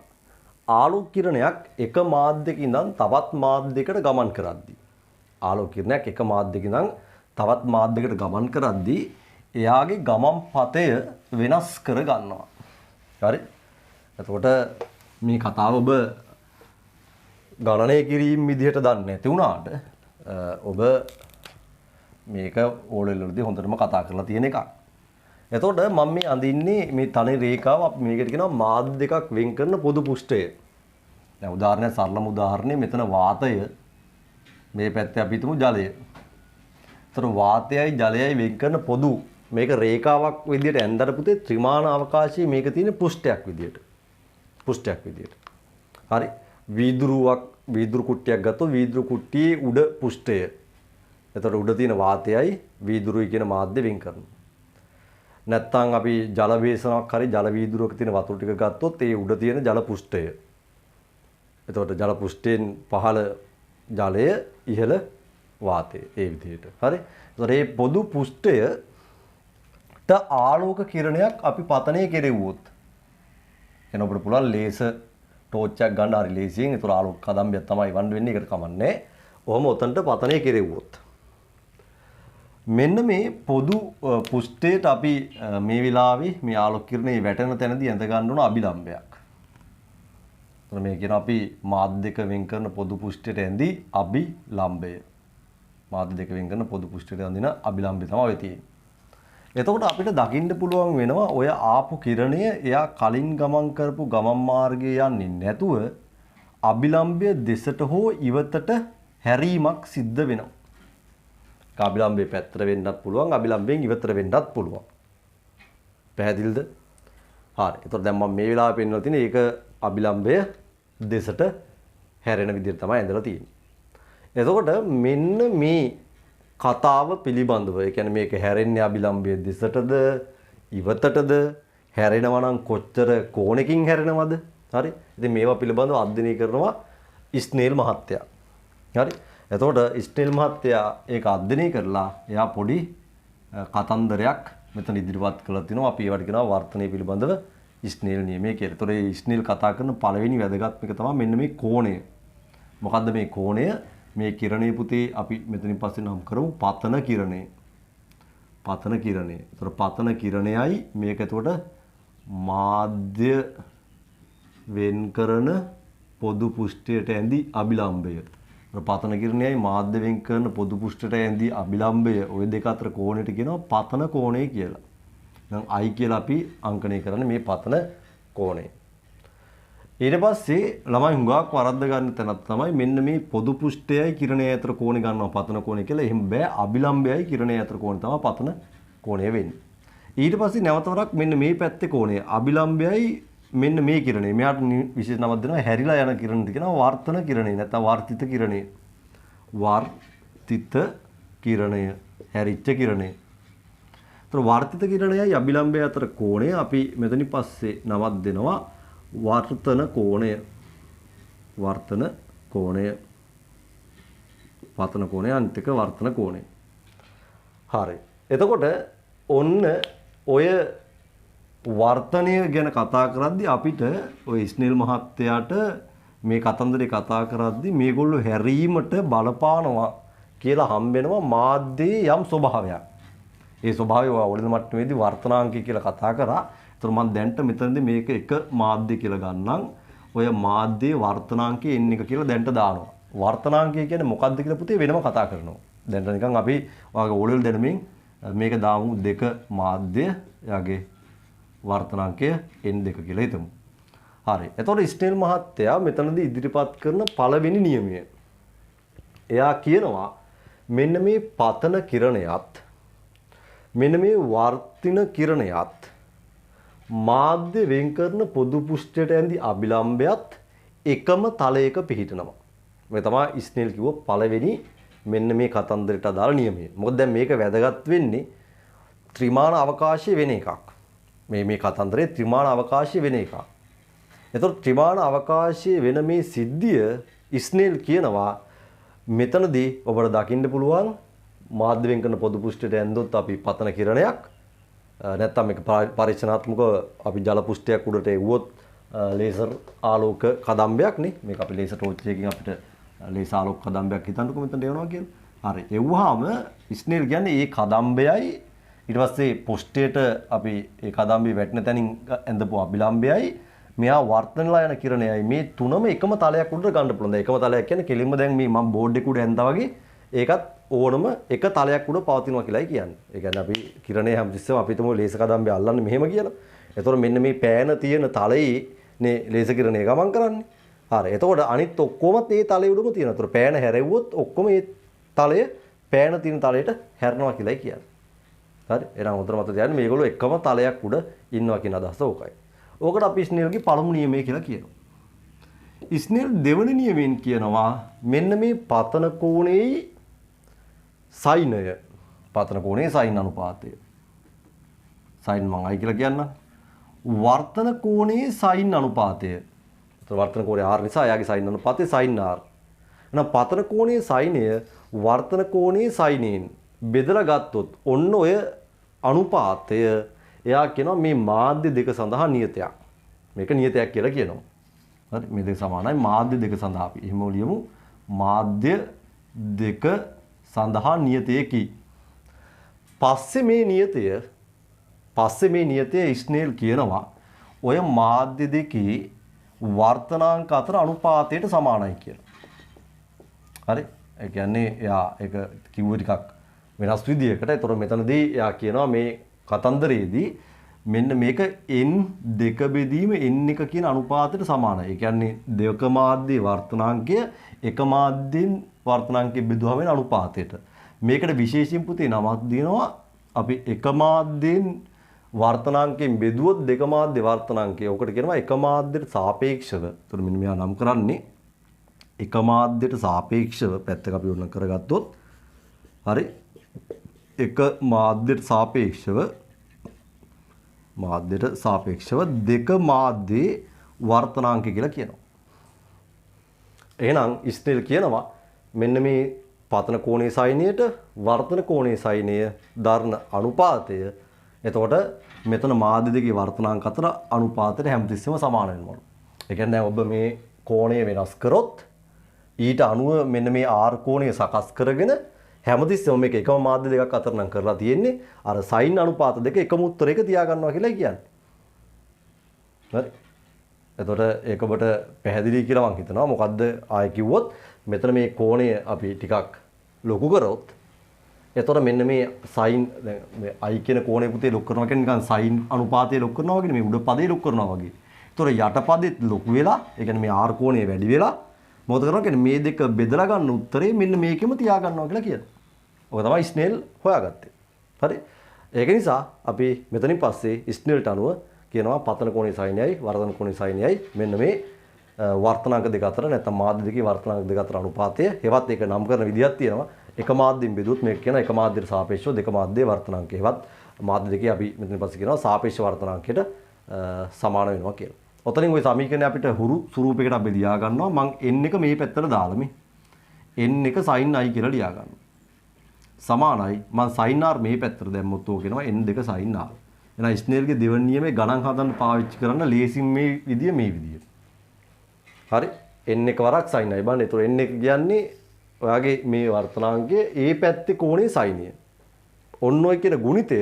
ආලෝක කිරණයක් එක මාධ්‍යයක ඉඳන් තවත් මාධ්‍යයකට ගමන් කරද්දී ආලෝක කිරණයක් එක මාධ්‍යයක ඉඳන් තවත් මාධ්‍යයකට ගමන් කරද්දී එයාගේ ගමන් පතය වෙනස් කර ගන්නවා. හරි. එතකොට මේ කතාව ඔබ ගණනය කිරීම විදිහට දන්නේ නැති වුණාට ඔබ මේක ඕලෙල් වලදී හොඳටම කතා කරලා තියෙන එකක්. එතකොට මම මේ අඳින්නේ මේ තනි රේඛාව අපි මේකට කියනවා මාධ්‍ය දෙකක් වෙන් කරන පොදු පෘෂ්ඨය. දැන් උදාහරණයක් සරලම උදාහරණය මෙතන වාතය මේ පැත්තේ අපි හිතමු ජලය. එතකොට වාතයයි ජලයයි වෙන් කරන පොදු මේක රේඛාවක් විදිහට ඇඳලා පුතේ ත්‍රිමාන අවකාශයේ මේක තියෙන පෘෂ්ඨයක් විදිහට. පෘෂ්ඨයක් විදිහට. හරි. වීදුරු කුට්ටියක් ගත්තොත් වීදුරු කුට්ටියේ උඩ පෘෂ්ඨය. එතකොට උඩ තියෙන වාතයයි වීදුරුයි කියන මාධ්‍ය වෙන් කරනවා. නැත්තම් අපි ජල වේසනක් හරි ජල වීදුරුවක තියෙන වතුර ටික ගත්තොත් ඒ උඩ තියෙන ජල පෘෂ්ඨය. එතකොට ජල පෘෂ්ඨයෙන් පහළ ජලය ඉහළ වාතය ඒ විදිහට. හරි. එතකොට මේ පොදු පෘෂ්ඨයට ආලෝක කිරණයක් අපි පතනය කෙරෙව්වොත් එන අපිට පුළුවන් ලේසර් ටෝච් එකක් ගන්න හරි ලේසියෙන්. ඒතර ආලෝක කදම්බයක් තමයි වන්න වෙන්නේ. ඒකට කමන්නේ. ඔහොම උතන්ට පතනය කෙරෙව්වොත් මෙන්න මේ පොදු පෘෂ්ඨයට අපි මේ වෙලාවේ මේ ආලෝක කිරණේ වැටෙන තැනදී ඇඳ ගන්න ඕන අභිලම්බයක්. එතන මේ කියන අපි මාධ්‍ය දෙක වෙන් කරන පොදු පෘෂ්ඨයට ඇඳි අභිලම්බය. මාධ්‍ය දෙක වෙන් කරන පොදු පෘෂ්ඨයට ඇඳින අභිලම්බය තමයි තියෙන්නේ. එතකොට අපිට දකින්න පුළුවන් වෙනවා ඔය ආපු කිරණය එයා කලින් ගමන් කරපු ගමන් මාර්ගයේ යන්නේ නැතුව අභිලම්බය දෙසට හෝ ඉවතට හැරීමක් සිද්ධ වෙනවා. අභිලම්බයේ පැත්තට වෙන්නත් පුළුවන් අභිලම්බයෙන් ඉවතට වෙන්නත් පුළුවන්. පැහැදිලිද? හරි. එතකොට දැන් මම මේ වෙලාවේ පෙන්වලා තියෙන්නේ ඒක අභිලම්බය දෙසට හැරෙන විදිහට තමයි ඇඳලා තියෙන්නේ. එතකොට මෙන්න මේ කතාව පිළිබඳව ඒ කියන්නේ මේක හැරෙන්නේ අභිලම්බයේ දෙසටද ඉවතටද හැරෙනවා නම් කොච්චර කෝණකින් හැරෙනවද? හරි. ඉතින් මේවා පිළිබඳව අධ්‍යයනය කරනවා ස්නේල් මහත්තයා. හරි. එතකොට ස්නේල් මහත්තයා ඒක අධ්‍යයනය කරලා එයා පොඩි කතන්දරයක් මෙතන ඉදිරිපත් කළා තිනවා. අපි ඒවට කියනවා වර්තනය පිළිබඳව ස්නේල් නියමය කියලා. ඒතකොට මේ ස්නේල් කතා කරන පළවෙනි වැදගත්ම එක තමයි මෙන්න මේ කෝණය. මොකද්ද මේ කෝණය? මේ කිරණේ පුතේ අපි මෙතනින් පස්සේ නම් කරමු පතන කිරණය. පතන කිරණය. ඒතකොට පතන කිරණයයි මේක එතකොට මාධ්‍ය වෙන් කරන පොදු පෘෂ්ඨයට ඇඳි අභිලම්බය. පතන කිරණයයි මාධ්‍ය වෙන් කරන පොදු පෘෂ්ඨයට ඇඳි අභිලම්බය ඔය දෙක අතර කෝණයට කියනවා පතන කෝණය කියලා. දැන් I කියලා අපි අංකණය කරන්නේ මේ පතන කෝණය. ඊට පස්සේ ළමයි හුඟක් වරද්ද ගන්න තැනක් තමයි මෙන්න මේ පොදු පෘෂ්ඨයයි කිරණය අතර කෝණය ගන්නවා පතන කෝණය කියලා. එහෙම බෑ අභිලම්බයයි කිරණය අතර කෝණය තමයි පතන කෝණය වෙන්නේ. ඊට පස්සේ නැවතවරක් මෙන්න මේ පැත්තේ කෝණය අභිලම්බයයි මෙන්න මේ කිරණය. මෙයාට විශේෂ නමක් දෙනවා හැරිලා යන කිරණයට කියනවා වර්තන කිරණය නැත්නම් වර්තිත කිරණය. වර්තිත කිරණය හැරිච්ච කිරණය. ඒතර වර්තිත කිරණයයි අභිලම්බය අතර කෝණය අපි මෙතනින් පස්සේ නමක් දෙනවා වර්තන කෝණය. වර්තන කෝණය. පතන කෝණය අනිත් එක වර්තන කෝණය. හරි. එතකොට ඔන්න ඔය වර්තනය ගැන කතා කරද්දී අපිට ඔය ඉස්නේල් මහත්තයාට මේ කතන්දරේ කතා කරද්දී මේගොල්ලෝ හැරීමට බලපානවා කියලා හම්බෙනවා මාධ්‍යයේ යම් ස්වභාවයක්. ඒ ස්වභාවය ඔයගොල්ලෝ මට්ටමේදී වර්තනාංකය කියලා කතා කරා. ඒතර මම දැන්ට මෙතනදී මේක එක මාධ්‍ය කියලා ගන්නම්. ඔය මාධ්‍යයේ වර්තනාංකය n එක කියලා දැන්ට දානවා. වර්තනාංකය කියන්නේ මොකක්ද කියලා පුතේ වෙනම කතා කරනවා. දැන්ට නිකන් අපි ඔයගේ ඕලෙවල් දැනුමින් මේක දාමු දෙක මාධ්‍ය යාගේ වර්තනාංකය n2 කියලා හිතමු. හරි. එතකොට ඉස්නේල් මහත්තයා මෙතනදී ඉදිරිපත් කරන පළවෙනි නියමය. එයා කියනවා මෙන්න මේ පතන කිරණයත් මෙන්න මේ වර්තින කිරණයත් මාධ්‍ය වෙන් කරන පොදු පෘෂ්ඨයට ඇඳි අභිලම්භයත් එකම තලයක පිහිටනවා. මේ තමයි ඉස්නේල් කිව්ව පළවෙනි මෙන්න මේ කතන්දරයට අදාළ නියමය. මොකද දැන් මේක වැදගත් වෙන්නේ ත්‍රිමාන අවකාශය වෙන එකක්. මේ කතන්දරේ ත්‍රිමාන අවකාශය වෙන එකක්. එතකොට ත්‍රිමාන අවකාශයේ වෙන මේ සිද්ධිය ඉස්නේල් කියනවා මෙතනදී ඔබට දකින්න පුළුවන් මාධ්‍ය වෙන් කරන පොදු පෘෂ්ඨයට ඇඳොත් අපි පතන කිරණයක් නැත්තම් මේක පරීක්ෂණාත්මකව අපි ජල පෘෂ්ඨයක් උඩට එවුවොත් ලේසර් ආලෝක කදම්බයක් නේ මේක අපි ලේසර් ටෝච් එකකින් අපිට ලේසර් ආලෝක කදම්බයක් හිතන්නකො මෙතනට එවනවා කියලා. හරි. එවුවාම ඉස්නේල් කියන්නේ මේ කදම්බයයි ඊට පස්සේ පෘෂ්ඨයට අපි ඒ කදම්බේ වැටෙන තැනින් ඇඳපු අභිලම්භයයි මෙහා වර්තනලා යන කිරණයයි මේ තුනම එකම තලයක් උඩට ගන්න පුළුවන්. එකම තලයක් කියන්නේ කෙලින්ම දැන් මේ මම බෝඩ් එක උඩ ඇඳා වගේ ඒකත් ඕනම එක තලයක් උඩ පවතිනවා කියලායි කියන්නේ. ඒ කියන්නේ අපි කිරණේ හැමතිස්සෙම අපි හිතමු ලේසර් කදම්බේ අල්ලන්නේ මෙහෙම කියලා. එතකොට මෙන්න මේ පෑන තියෙන තලයේ නේ ලේසර් කිරණේ ගමන් කරන්නේ. හරි. එතකොට අනිත් ඔක්කොමත් මේ තලයේ උඩම තියෙනවා. එතකොට පෑන හැරෙව්වොත් ඔක්කොම මේ තලය පෑන තියෙන තලයට හැරෙනවා කියලායි කියන්නේ. හරි. එහෙනම් උතර මත තියාගන්න මේගොල්ලෝ එකම තලයක් උඩ ඉන්නවා කියන අදහස ඕකයි. ඕකට අපි ඉස්නේල්ගේ පළමු නියමය කියලා කියනවා. ඉස්නේල් දෙවන නියමයෙන් කියනවා මෙන්න මේ පතන කෝණයේ සයිනය. පතන කෝණයේ සයින් අනුපාතය. සයින් මම අයි කියලා කියන්නම්. වර්තන කෝණයේ සයින් අනුපාතය. වර්තන කෝණය r නිසා එයාගේ සයින් අනුපාතය සයින් r. එහෙනම් පතන කෝණයේ සයිනය වර්තන කෝණයේ සයිනෙන් බෙදලා ගත්තොත් ඔන්න ඔය අනුපාතය එයා කියනවා මේ මාධ්‍ය දෙක සඳහා නියතයක්. මේක නියතයක් කියලා කියනවා. හරි මේ දෙක සමානයි මාධ්‍ය දෙක සඳහා අපි එහෙම ලියමු මාධ්‍ය දෙක සඳහා නියතයකි. පස්සේ මේ නියතය ඉස්නේල් කියනවා ඔය මාධ්‍ය දෙකේ වර්තනාංක අතර අනුපාතයට සමානයි කියලා. හරි ඒ කියන්නේ එයා ඒක කිව්ව ටිකක් වෙනස් විදියකට. ඒතර මෙතනදී එයා කියනවා මේ කතන්දරයේදී මෙන්න මේක n දෙක බෙදීම n එක කියන අනුපාතයට සමානයි. ඒ කියන්නේ දෙක මාධ්‍යයේ වර්තනාංකය එක මාධ්‍යෙන් වර්තනාංකය බෙදුවම වෙන අනුපාතයට. මේකට විශේෂයෙන් පුතේ නමක් දෙනවා. අපි එක මාධ්‍යෙන් වර්තනාංකයෙන් බෙදුවොත් දෙක මාධ්‍ය වර්තනාංකය. ඔකට කියනවා එක මාධ්‍යයට සාපේක්ෂව. ඒතර මෙන්න මෙයා නම් කරන්නේ එක මාධ්‍යයට සාපේක්ෂව පැත්තක අපි උන්න කරගත්තොත් හරි එක මාධ්‍යයට සාපේක්ෂව දෙක මාධ්‍යයේ වර්තනාංකය කියලා කියනවා. එහෙනම් ඉස්නේල් කියනවා මෙන්න මේ පතන කෝණයේ සයිනයට වර්තන කෝණයේ සයිනය දරන අනුපාතය එතකොට මෙතන මාධ්‍ය දෙකේ වර්තනාංක අතර අනුපාතයට හැමතිස්සෙම සමාන වෙනවා. ඒ කියන්නේ ඔබ මේ කෝණය වෙනස් කරොත් ඊට අනුව මෙන්න මේ r කෝණය සකස් කරගෙන හැමතිස්සෙම මේක එකම මාධ්‍ය දෙකක් අතර නම් කරලා තියෙන්නේ අර සයින් අනුපාත දෙක එකම උත්තරයක තියා ගන්නවා කියලා කියන්නේ. හරි. එතකොට ඒක ඔබට පැහැදිලි කියලා මම හිතනවා. මොකද්ද ආයෙ කිව්වොත් මෙතන මේ කෝණය අපි ටිකක් ලොකු කරොත් එතකොට මෙන්න මේ සයින් මේ i කියන කෝණය පුතේ ලොකු කරනවා කියන්නේ නිකන් සයින් අනුපාතය ලොකු කරනවා වගේ නෙමෙයි උඩ පදේ ලොකු කරනවා වගේ. එතකොට යට පදෙත් ලොකු වෙලා ඒ කියන්නේ මේ r කෝණය වැඩි වෙලා මොකද කරනවා කියන්නේ මේ දෙක බෙදලා ගන්න උත්තරේ මෙන්න මේකෙම තියා ගන්නවා කියලා කියනවා. ඔක තමයි ස්නේල් හොයාගත්තේ. හරි. ඒක නිසා අපි මෙතනින් පස්සේ ස්නේල්ට අනුව කියනවා පතන කෝණයේ සයිනයයි වර්ධන කෝණයේ සයිනයයි මෙන්න මේ වර්තනාංක දෙක අතර නැත්නම් මාධ්‍ය දෙකේ වර්තනාංක දෙක අතර අනුපාතය. හෙවත් ඒක නම් කරන විදිහක් තියෙනවා. එක මාධ්‍යෙන් බෙදුවොත් මේක කියනවා එක මාධ්‍යයට සාපේක්ෂව දෙක මාධ්‍යයේ වර්තනාංකය. හෙවත් මාධ්‍ය දෙකේ අපි මෙතනින් පස්සේ කියනවා සාපේක්ෂ වර්තනාංකයට සමාන වෙනවා කියලා. ඔතනින් ওই සමීකරණය අපිට හුරු ස්වරූපයකට අපි ලියා ගන්නවා. මම n එක මේ පැත්තට දාලා මේ n එක sin i කියලා ලියා ගන්නවා. සමානයි මම sin r මේ පැත්තට දැම්මොත් ඕක කියනවා n2 sin r. එහෙනම් ස්නේල්ගේ දෙවෙනි නියමේ ගණන් හදන්න පාවිච්චි කරන්න ලේසින් මේ විදිය. හරි n එක වරක් sin i බලන්න. ඒතකොට n එක කියන්නේ ඔයාගේ මේ වර්තනාංගයේ ඒ පැත්තේ කෝණේ sin. ඔන්න ඔය කියන ගුණිතය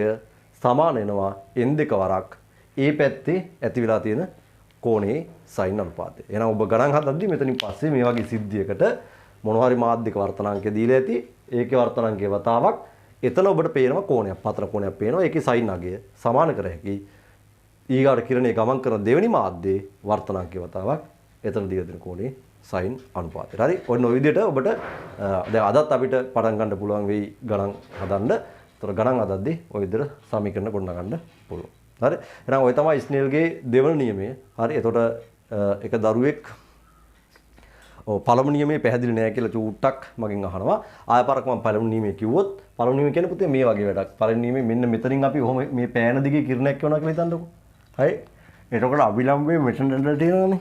සමාන වෙනවා n දෙක වරක් ඒ පැත්තේ ඇති වෙලා තියෙන කෝණේ sin අනුපාතය. එහෙනම් ඔබ ගණන් හදද්දී මෙතනින් පස්සේ මේ වගේ සිද්ධියකට මොනවා හරි මාධ්‍යක වර්තනාංකය දීලා ඇති. ඒකේ වර්තනාංකයේ වතාවක් එතන ඔබට පේනවා කෝණයක් පතර කෝණයක් පේනවා. ඒකේ sin අගය සමාන කර හැකි. ඊගාට කිරණේ ගමන් කරන දෙවෙනි මාධ්‍යයේ වර්තනාංකයේ වතාවක් එතන දීලා දෙන කෝණේ sin අනුපාතය. හරි. ඔන්න ඔය විදිහට ඔබට දැන් අදත් අපිට පටන් ගන්න පුළුවන් වෙයි ගණන් හදන්න. ඒතර ගණන් හදද්දී ඔය විදිහට සමීකරණ ගොඩනගන්න පුළුවන්. හරි. එහෙනම් ඔය තමයි ස්නේල්ගේ දෙවන නියමය. හරි. එතකොට එක දරුවෙක් පළමු නියමයේ පැහැදිලි නෑ කියලා චූට්ටක් මගෙන් අහනවා. ආය පාරක් මම පළමු නියමයේ කිව්වොත් පළමු නියමය කියන්නේ පුතේ මේ වගේ වැඩක්. පළමු නියමයේ මෙන්න මෙතනින් අපි ඔහොම මේ පෑන දිගේ කිරණයක් යවනවා කියලා හිතන්නකෝ. හරි. එතකොට අභිලම්බයේ මෙතන ඇදලා තියෙනවානේ.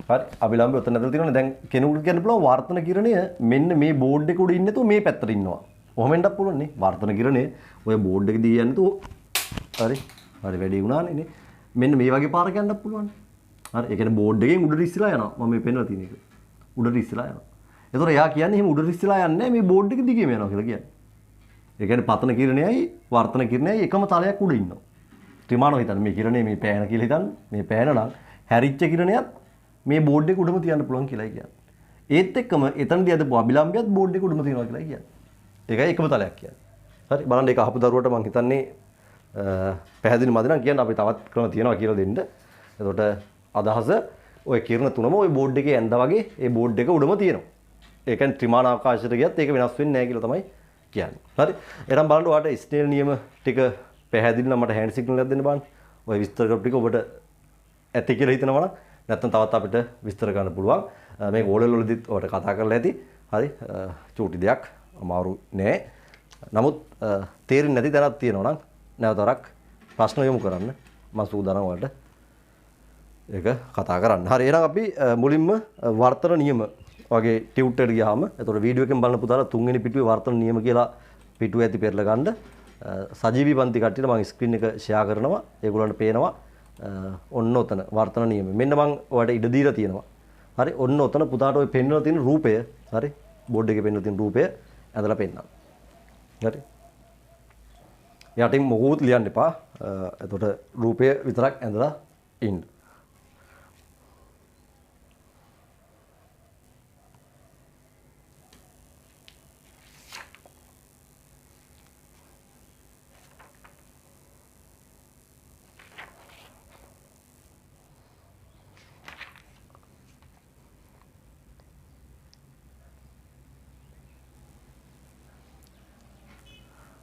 හරි. අභිලම්බයේ උතන ඇදලා තියෙනවානේ. දැන් කෙනෙකුට කියන්න පුළුවන් වර්තන කිරණය මෙන්න මේ බෝඩ් එක උඩ ඉන්නේ නැතුව මේ පැත්තට ඉන්නවා. ඔහොම වෙන්නත් පුළුවන් නේ. වර්තන කිරණය ඔය බෝඩ් එක දිගේ යන්නේ නැතුව හරි. හරි වැඩි වුණානේ නේ. මෙන්න මේ වගේ පාරක් යන්නත් පුළුවන්. හරි. ඒ කියන්නේ බෝඩ් එකෙන් උඩට ඉස්සලා යනවා. මම මේ පෙන්නලා තියෙන එක. උඩට ඉස්සලා යනවා. ඒතකොට එයා කියන්නේ එහෙම උඩට ඉස්සලා යන්නේ මේ බෝඩ් එක දිගේම යනවා කියලා කියන්නේ. ඒ කියන්නේ පතන කිරණයයි වර්තන කිරණයයි එකම තලයක් උඩ ඉන්නවා. ත්‍රිමාණව හිතන්න මේ කිරණේ මේ පෑන කියලා හිතන්න. මේ පෑන නම් හැරිච්ච කිරණයත් මේ බෝඩ් එක උඩම තියන්න පුළුවන් කියලායි කියන්නේ. ඒත් එක්කම එතනදී අදපු අභිලම්බයත් බෝඩ් එක උඩම තියනවා කියලායි කියන්නේ. ඒකයි එකම තලයක් කියන්නේ. හරි බලන්න ඒක අහපු දරුවට මම හිතන්නේ පැහැදිලි මදි නම් කියන්න අපි තවත් ක්‍රම තියෙනවා කියලා දෙන්න. එතකොට අදහස ඔය කිරණ තුනම ওই බෝඩ් එකේ ඇඳා වගේ ඒ බෝඩ් එක උඩම තියෙනවා. ඒ කියන්නේ ත්‍රිමාණ ආකාශයට ගියත් ඒක වෙනස් වෙන්නේ නැහැ කියලා තමයි කියන්නේ. හරි. එහෙනම් බලන්න ඔයාලට ස්නේල් නියම ටික පැහැදිලි නම් මට හෑන්ඩ් සිග්නල් එකක් දෙන්න බලන්න. ඔය විස්තර කරපු ටික ඔබට ඇති කියලා හිතනවා නම් නැත්නම් තවත් අපිට විස්තර කරන්න පුළුවන්. මේක ඕලෙල් වලදීත් ඔයාලට කතා කරලා ඇති. හරි. චූටි දෙයක් අමාරු නෑ. නමුත් තේරෙන්නේ නැති තැනක් තියෙනවා නම් නැවතරක් ප්‍රශ්න යොමු කරන්න. මම සූදානම් ඔයාලට ඒක කතා කරන්න. හරි. එහෙනම් අපි මුලින්ම වර්තන නියම වගේ ටියුට් එකට ගියාම එතකොට වීඩියෝ එකෙන් බලන පුතාලා තුන්වෙනි පිටුවේ වර්තන නියම කියලා පිටුව ඇති පෙරලා ගන්න. සජීවී පන්ති කට්ටියට මම ස්ක්‍රීන් එක ෂෙයා කරනවා. ඒගොල්ලන්ට පේනවා ඔන්න ඔතන වර්තන නියම. මෙන්න මම ඔයාලට ඉඩ දීලා තියෙනවා. හරි. ඔන්න ඔතන පුතාට ඔය පෙන්වලා තියෙන රූපය හරි. බෝඩ් එකේ පෙන්වලා තියෙන රූපය ඇඳලා පෙන්නන්න. හරි. යටින් මොකුත් ලියන්න එපා. එතකොට රූපය විතරක් ඇඳලා ඉන්න.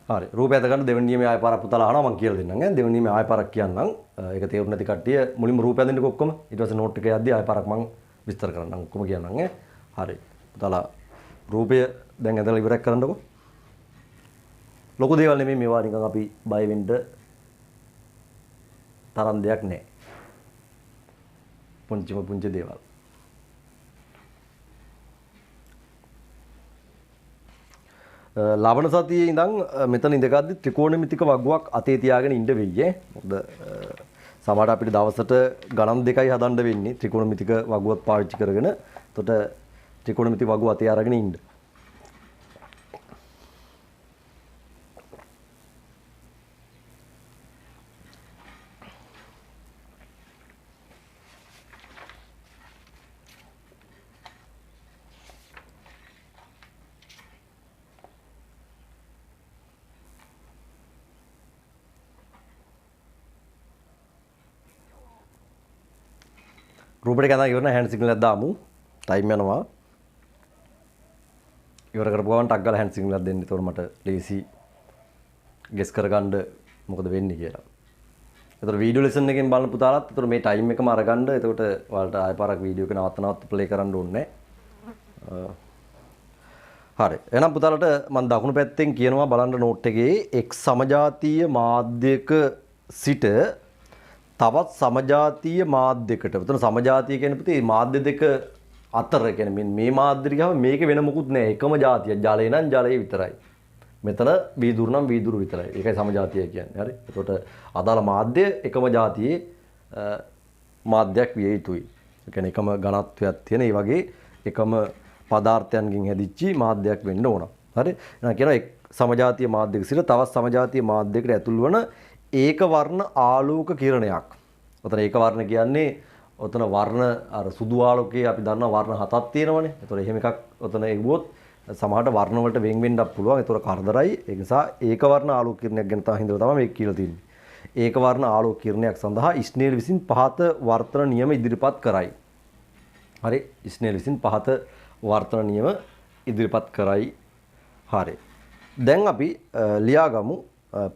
හරි රූපය ඇද ගන්න දෙවෙනි නියමයේ ආය පාරක් පුතාලා අහනවා මම කියලා දෙන්නම් ඈ දෙවෙනි නියමයේ ආය පාරක් කියන්නම් ඒක තේරුම් නැති කට්ටිය මුලින්ම රූපය ඇදින්නකො ඔක්කොම ඊට පස්සේ නෝට් එක යද්දී ආය පාරක් මම විස්තර කරන්නම් ඔක්කොම කියන්නම් ඈ හරි පුතාලා රූපය දැන් ඇදලා ඉවරයක් කරන්නකො ලොකු දේවල් නෙමෙයි මේවා නිකන් අපි බය වෙන්න තරම් දෙයක් නැහැ පුංචි දේවල් ලබන සතියේ ඉඳන් මෙතන ඉඳගද්දි ත්‍රිකෝණමිතික වගුවක් අතේ තියාගෙන ඉන්න වෙයි. මොකද සමහරවිට අපිට දවසට ගණන් දෙකයි හදන්න වෙන්නේ ත්‍රිකෝණමිතික වගුවක් පාවිච්චි කරගෙන. එතකොට ත්‍රිකෝණමිතික වගුව අතේ අරගෙන ඉන්න. රූපෙට ගඳන් ඉවරන හෑන්ඩ් සිග්නල් එකක් දාමු. ටයිම් යනවා. ඉවර කරපු ගමන් ටක් ගාලා හෑන්ඩ් සිග්නල් එකක් දෙන්න. ඒතකොට මට ලේසි ගෙස් කරගන්න මොකද වෙන්නේ කියලා. ඒතකොට වීඩියෝ ලෙසන් එකෙන් බලන පුතාලත් ඒතකොට මේ ටයිම් එකම අරගන්න. ඒතකොට ඔයාලට ආයෙ පාරක් වීඩියෝ එක නවත්ත ප්ලේ කරන්න ඕනේ නැහැ. හරි. එහෙනම් පුතාලට මම දකුණු පැත්තෙන් කියනවා බලන්න නෝට් එකේ එක් සමජාතීය මාධ්‍යක සිට තවත් සමජාතීය මාධ්‍යයකට. එතන සමජාතීය කියන්නේ පුතේ මාධ්‍ය දෙක අතර කියන්නේ මේ මාධ්‍ය ගාව මේක වෙන මොකුත් නැහැ. එකම જાතිය. ජලය නම් ජලය විතරයි. මෙතන වීදුරු නම් වීදුරු විතරයි. ඒකයි සමජාතිය කියන්නේ. හරි. එතකොට අදාළ මාධ්‍ය එකම જાතියේ මාධ්‍යයක් විය යුතුයි. ඒ කියන්නේ එකම ඝනත්වයක් තියෙන ඒ වගේ එකම පදාර්ථයන්ගෙන් හැදිච්ච මාධ්‍යයක් වෙන්න ඕන. හරි. එහෙනම් කියනවා සමජාතීය මාධ්‍යයක සිට තවත් සමජාතීය මාධ්‍යයකට ඇතුල් වන ඒක වර්ණ ආලෝක කිරණයක්. ඔතන ඒක වර්ණ කියන්නේ ඔතන වර්ණ අර සුදු ආලෝකයේ අපි දන්නා වර්ණ 7ක් තියෙනවනේ. ඒතකොට එහෙම එකක් ඔතන එවුවොත් සමහරට වර්ණ වලට වෙන් වෙන්නත් පුළුවන්. ඒතකොට කරදරයි. ඒ නිසා ඒක වර්ණ ආලෝක කිරණයක් ගැන තමයි මේක කියලා තියෙන්නේ. ඒක වර්ණ ආලෝක කිරණයක් සඳහා ස්නේල් විසින් පහත වර්තන නියම ඉදිරිපත් කරයි. හරි. ස්නේල් විසින් පහත වර්තන නියම ඉදිරිපත් කරයි. හරි. දැන් අපි ලියාගමු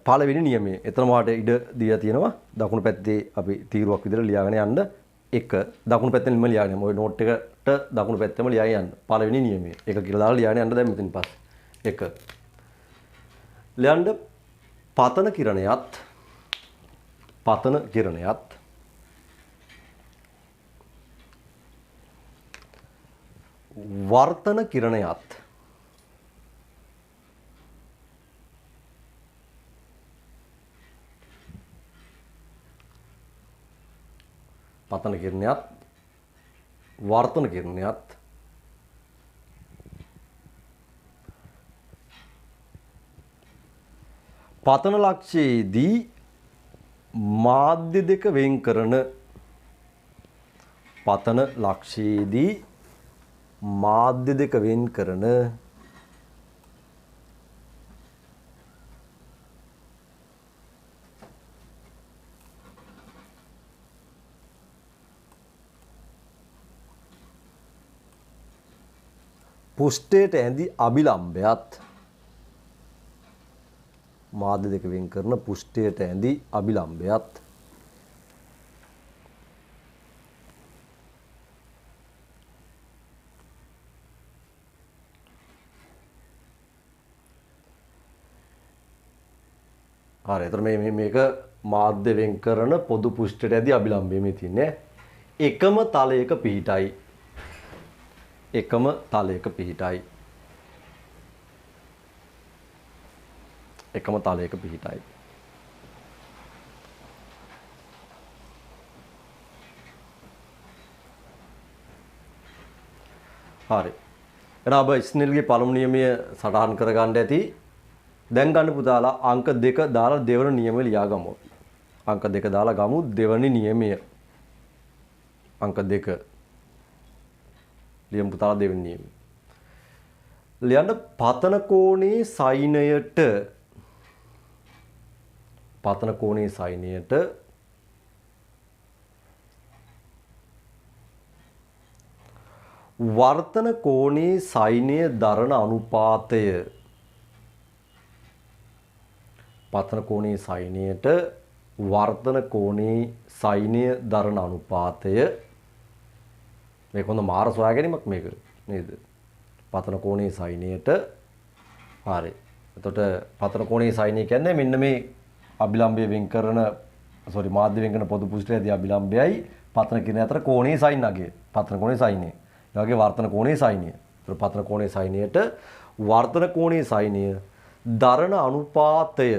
පළවෙනි නියමය. එතන මාට ඉඩ දීලා තියෙනවා. දකුණු පැත්තේ අපි තීරුවක් විදිහට ලියාගෙන යන්න. 1 දකුණු පැත්තෙන්ම ලියාගෙන යන්න. ඔය නෝට් එකට දකුණු පැත්තෙම ලියාගෙන යන්න. පළවෙනි නියමය. 1 කියලා දාලා ලියාගෙන යන්න දැන් මෙතනින් පස්සේ. 1. ලියන්න පතන කිරණයත් වර්තන කිරණයත් පතන කිරණයත් වර්තන කිරණයත් පතන ලක්ෂයේදී මාධ්‍ය දෙක වෙන් කරන පතන ලක්ෂයේදී මාධ්‍ය දෙක වෙන් කරන පුෂ්ඨයට ඇඳි අභිලම්භයත් මාධ්‍ය දෙක වෙන් කරන පුෂ්ඨයට ඇඳි අභිලම්භයත් හරි. එතන මේක මාධ්‍ය වෙන් කරන පොදු පුෂ්ඨයට ඇඳි අභිලම්භය මේ තියෙන්නේ. එකම තලයක පිහිටයි. එකම තලයක පිහිටයි. එකම තලයක පිහිටයි. හරි. එහෙනම් අප ස්නෙල්ගේ පළමු නියමය සටහන් කරගන්න ඇති. දැන් ගන්න පුතාලා අංක 2 දාලා දෙවන නියමය ලියාගමු. අංක 2 දාලා ගමු දෙවනි නියමය. අංක 2 ලියමු පුතාලා දෙවන නියමය. ලියන්න පතන කෝණේ සයිනයට වර්තන කෝණේ සයිනය දරන අනුපාතය පතන කෝණේ සයිනයට වර්තන කෝණේ සයිනය දරන අනුපාතය මේක හොඳ මාර සොයා ගැනීමක් මේක නේද? පතන කෝණේ සයිනයට හරි. එතකොට පතන කෝණේ සයිනය කියන්නේ මෙන්න මේ අභිලම්භය වෙන් කරන මාධ්‍ය වෙන් කරන පොදු පුෂ්ඨයේදී අභිලම්භයයි පතන කිරණ අතර කෝණේ සයින් අගය. පතන කෝණේ සයිනය. ඒ වගේ වර්තන කෝණේ සයිනය. එතකොට පතන කෝණේ සයිනයට වර්තන කෝණේ සයිනය දරන අනුපාතය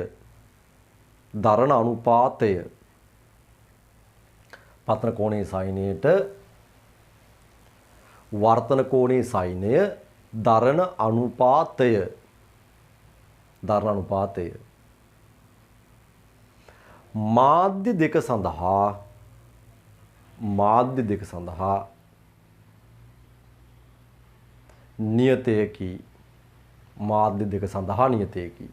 පතන කෝණේ සයිනයට වර්තන කෝණේ සයිනය දරන අනුපාතය මාධ්‍ය දෙක සඳහා නියතයකි. මාධ්‍ය දෙක සඳහා නියතයකි.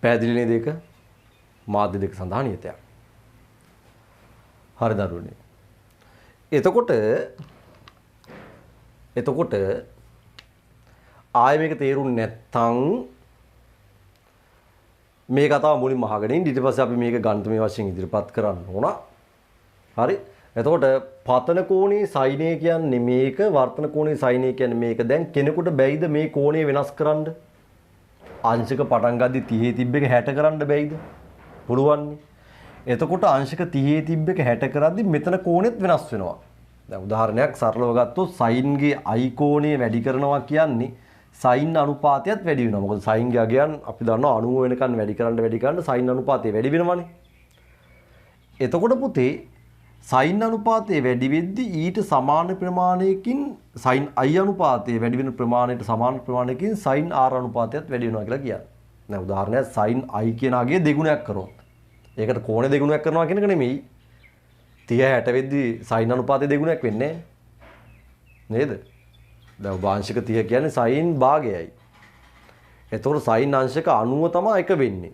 පැහැදිලිනේ දෙක? මාධ්‍ය දෙක සඳහා නියතයක්. හරි දරුවනේ. එතකොට ආයෙ මේක තේරුන්නේ නැත්තම් මේ කතාව මුලින්ම අහගෙන ඉන්න. ඊට පස්සේ අපි මේක ගණිතමය වශයෙන් ඉදිරිපත් කරන්න ඕන. හරි. එතකොට පතන කෝණේ සයිනය කියන්නේ මේක, වර්තන කෝණේ සයිනය කියන්නේ මේක. දැන් කෙනෙකුට බැයිද මේ කෝණය වෙනස් කරන්න? අංශක පටන් ගද්දි 30 තිබ්බ එක 60 කරන්න බැයිද? පුළුවන්. එතකොට අංශක 30 තිබ්බ එක 60 කරද්දි මෙතන කෝණෙත් වෙනස් වෙනවා. දැන් උදාහරණයක් සරලව ගත්තොත් සයින්ගේ i කෝණය වැඩි කරනවා කියන්නේ sin අනුපාතයත් වැඩි වෙනවා. මොකද sin ගේ අගයන් අපි දන්නවා 90 වෙනකන් වැඩි කරන්න sin අනුපාතය වැඩි වෙනවනේ. එතකොට පුතේ sin අනුපාතය වැඩි වෙද්දී ඊට සමාන ප්‍රමාණයකින් sin i අනුපාතය වැඩි වෙන ප්‍රමාණයට සමාන ප්‍රමාණයකින් sin r අනුපාතයත් වැඩි වෙනවා කියලා කියන්නේ. දැන් උදාහරණයක් sin i කියන අගය දෙගුණයක් කරොත්. ඒකට කෝණය දෙගුණයක් කරනවා කියන එක නෙමෙයි. 30 60 වෙද්දී sin අනුපාතය දෙගුණයක් වෙන්නේ නේද? දැන් වාංශික 30 කියන්නේ sin භාගයයි. එතකොට sin අංශක 90 තමයි එක වෙන්නේ.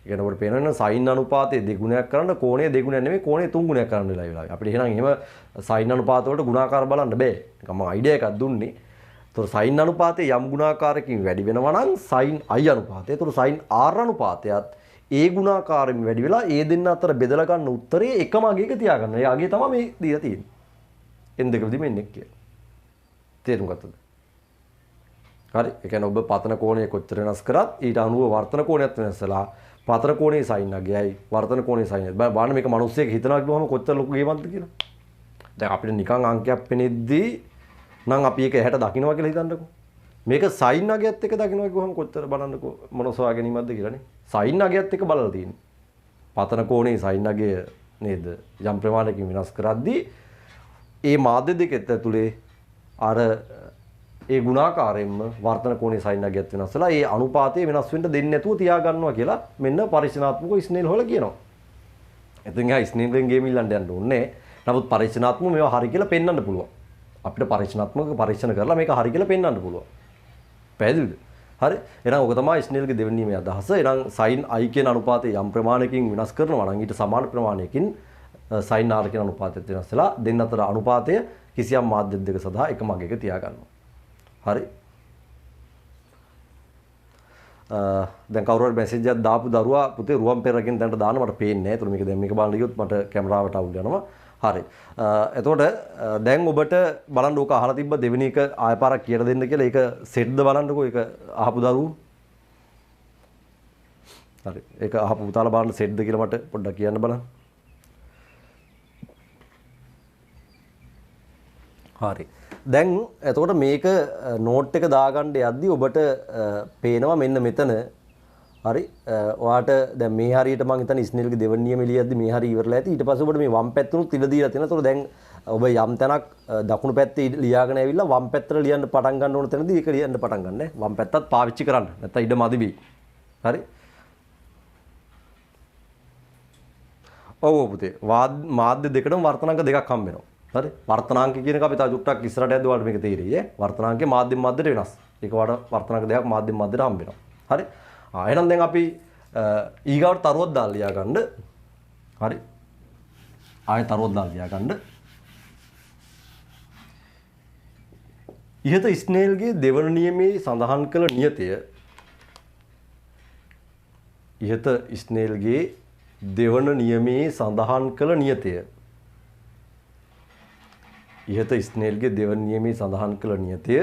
ඒ කියන්නේ අපිට පේනවා sin අනුපාතය දෙගුණයක් කරන්න කෝණය දෙගුණයක් නෙමෙයි කෝණය තුන්ගුණයක් කරන්න වෙලා වෙලාවයි. අපිට එහෙනම් එහෙම sin අනුපාත වලට ගුණාකාර බලන්න බෑ. නිකම්ම අයිඩියා එකක් දුන්නේ. එතකොට sin අනුපාතය යම් ගුණාකාරකින් වැඩි වෙනවා නම් sin i අනුපාතය. එතකොට sin r අනුපාතයත් ඒ ගුණාකාරයෙන් වැඩි වෙලා ඒ දෙන්න අතර බෙදලා ගන්න උත්තරේ එකම අගයක තියාගන්න. ඒ අගය තමයි මේ දීලා තියෙන්නේ. n දෙකෙදි මෙන්න එක කියලා. තේරුම් ගත්තද? හරි. ඒ කියන්නේ ඔබ පතන කෝණය කොච්චර වෙනස් කරත් ඊට අනුව වර්තන කෝණයත් වෙනස්ලා පතන කෝණයේ sin අගයයි වර්තන කෝණයේ sin අගයයි. බලන්න මේක මිනිස්සෙක් හිතනවා කිව්වම කොච්චර ලොකු ගේමක්ද කියලා. දැන් අපිට නිකන් අංකයක් පෙනෙද්දී නම් අපි ඒක ඇහැට දකින්නවා කියලා හිතන්නකෝ. මේක sin අගයත් එක්ක දකින්නවා කිව්වම කොච්චර බලන්නකෝ මොනසවා ගැනීමක්ද කියලානේ. sin අගයත් එක්ක බලලා තියෙන්නේ. පතන කෝණයේ sin අගය නේද? යම් ප්‍රමාණයකින් වෙනස් කරද්දී ඒ මාධ්‍ය දෙකත් ඇතුලේ අර ඒ ගුණාකාරයෙන්ම වර්තන කෝණයේ sin අගයත් වෙනස් වෙලා ඒ අනුපාතය වෙනස් වෙන්න දෙන්නේ නැතුව තියා ගන්නවා කියලා මෙන්න පරිශනාත්මකව ස්නේල් හොල කියනවා. එතෙන් ගා ස්නේල්ගෙන් ගේම් ඉල්ලන්න යන්න ඕනේ. නමුත් පරිශනාත්මකව මේවා හරි කියලා පෙන්වන්න පුළුවන්. අපිට පරිශනාත්මක පරීක්ෂණ කරලා මේක හරි කියලා පෙන්වන්න පුළුවන්. පැහැදිලිද? හරි. එහෙනම් ඔක තමයි ස්නේල්ගේ දෙවෙනි නියමයේ අදහස. එහෙනම් sin i කියන අනුපාතය යම් ප්‍රමාණයකින් වෙනස් කරනවා නම් ඊට සමාන ප්‍රමාණයකින් sin r කියන අනුපාතයත් වෙනස් වෙලා දෙන්න අතර අනුපාතය කිසියම් මාධ්‍ය දෙක සඳහා එකම අගයක තියා ගන්නවා. හරි. දැන් කවුරු හරි මැසේජ් එකක් දාපු දරුවා පුතේ රුවන් පෙරකින් දැන්ට දාන්න මට පේන්නේ නැහැ. ඒතර මේක දැන් මේක බලන්න ගියොත් මට කැමරාවට අවුල් යනවා. හරි. එතකොට දැන් ඔබට බලන්න ඕක අහලා තිබ්බ දෙවෙනි එක ආය පාරක් කියලා දෙන්න කියලා ඒක සෙට්ද බලන්නකෝ ඒක අහපු දරුවෝ. හරි. ඒක අහපු පුතාලා බලන්න සෙට්ද කියලා මට පොඩ්ඩක් කියන්න බලන්න. හරි. දැන් එතකොට මේක නෝට් එක දාගන්න යද්දි ඔබට පේනවා මෙන්න මෙතන හරි ඔයාට දැන් මේ හරියට මම හිතන්නේ ස්නේල්ගේ දෙවෙනි නියම එළියද්දි මේ හරිය ඉවරලා ඇති ඊට පස්සේ ඔබට මේ වම් පැත්තට ඉඩ දීලා තියෙනවා. ඒතකොට දැන් ඔබ යම් තැනක් දකුණු පැත්තේ ලියාගෙන ඇවිල්ලා වම් පැත්තට ලියන්න පටන් ගන්න ඕන තැනදී ඒක ලියන්න පටන් ගන්න. වම් පැත්තත් පාවිච්චි කරන්න. නැත්නම් ඉඩ මදි වෙයි. හරි. ඔව් පුතේ මාධ්‍ය දෙකටම වර්තනාංක දෙකක් හම්බ වෙනවා. හරි. වර්තනාංක කියන එක අපි තව චුට්ටක් ඉස්සරහට යද්දී ඔයාලට මේක තේරෙයි ඈ. වර්තනාංකේ මාධ්‍යෙන් මාධ්‍යට වෙනස්. ඒක වඩා වර්තනාංක දෙකක් මාධ්‍යෙන් මාධ්‍යට හම්බ වෙනවා. හරි. එහෙනම් දැන් අපි ඊගාවට තරුවක් දාලා ලියා ගන්න. හරි. ආයෙ තරුවක් දාලා ලියා ගන්න. ඉහත ස්නේල්ගේ දෙවන නියමයේ සඳහන් කළ නියතය ඉහත ස්නේල්ගේ දෙවන නියමයේ සඳහන් කළ නියතය ඉහත ස්නේල්ගේ දෙවන නියමයේ සඳහන් කළ නියතය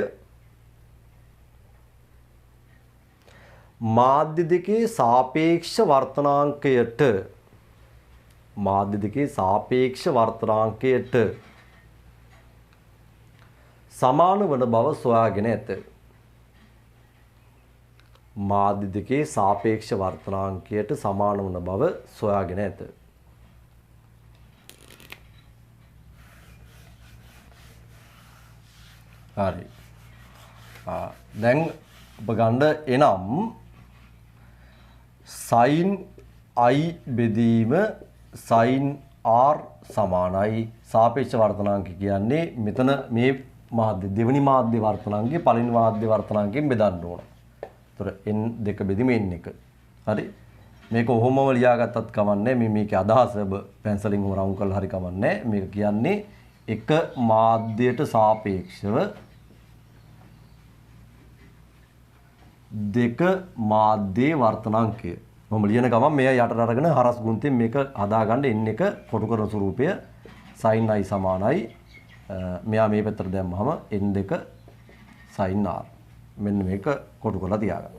මාධ්‍ය දෙකේ සාපේක්ෂ වර්තනාංකයට සමාන වන බව සොයාගෙන ඇත. මාධ්‍ය දෙකේ සාපේක්ෂ වර්තනාංකයට සමාන වන බව සොයාගෙන ඇත. හරි. දැන් ඔබ ගන්න එනම් sin i බෙදීම sin r සමානයි සාපේක්ෂ වර්තනාංක කියන්නේ මෙතන මේ මාධ්‍ය දෙවෙනි මාධ්‍ය වර්තනාංකයේ පළවෙනි මාධ්‍ය වර්තනාංකයෙන් බෙදන්න ඕන. ඒතර n දෙක බෙදීම n එක. හරි. මේක ඔහොමම ලියාගත්තත් කමන්නේ මේ මේකේ අදහස ඔබ පැන්සලින් රවුන්ඩ් කරලා හරි කමන්නේ. මේක කියන්නේ එක මාධ්‍යයට සාපේක්ෂව දෙක මාධ්‍යයේ වර්තනාංකය. මම ලියන ගමන් මේ යටට අරගෙන හරස් ගුණයෙන් මේක හදාගන්න n එක කොටු කරන ස්වරූපය sin i සමානයි මෙයා මේ පැත්තට දැම්මම n2 sin r. මෙන්න මේක කොටු කරලා තියාගන්න.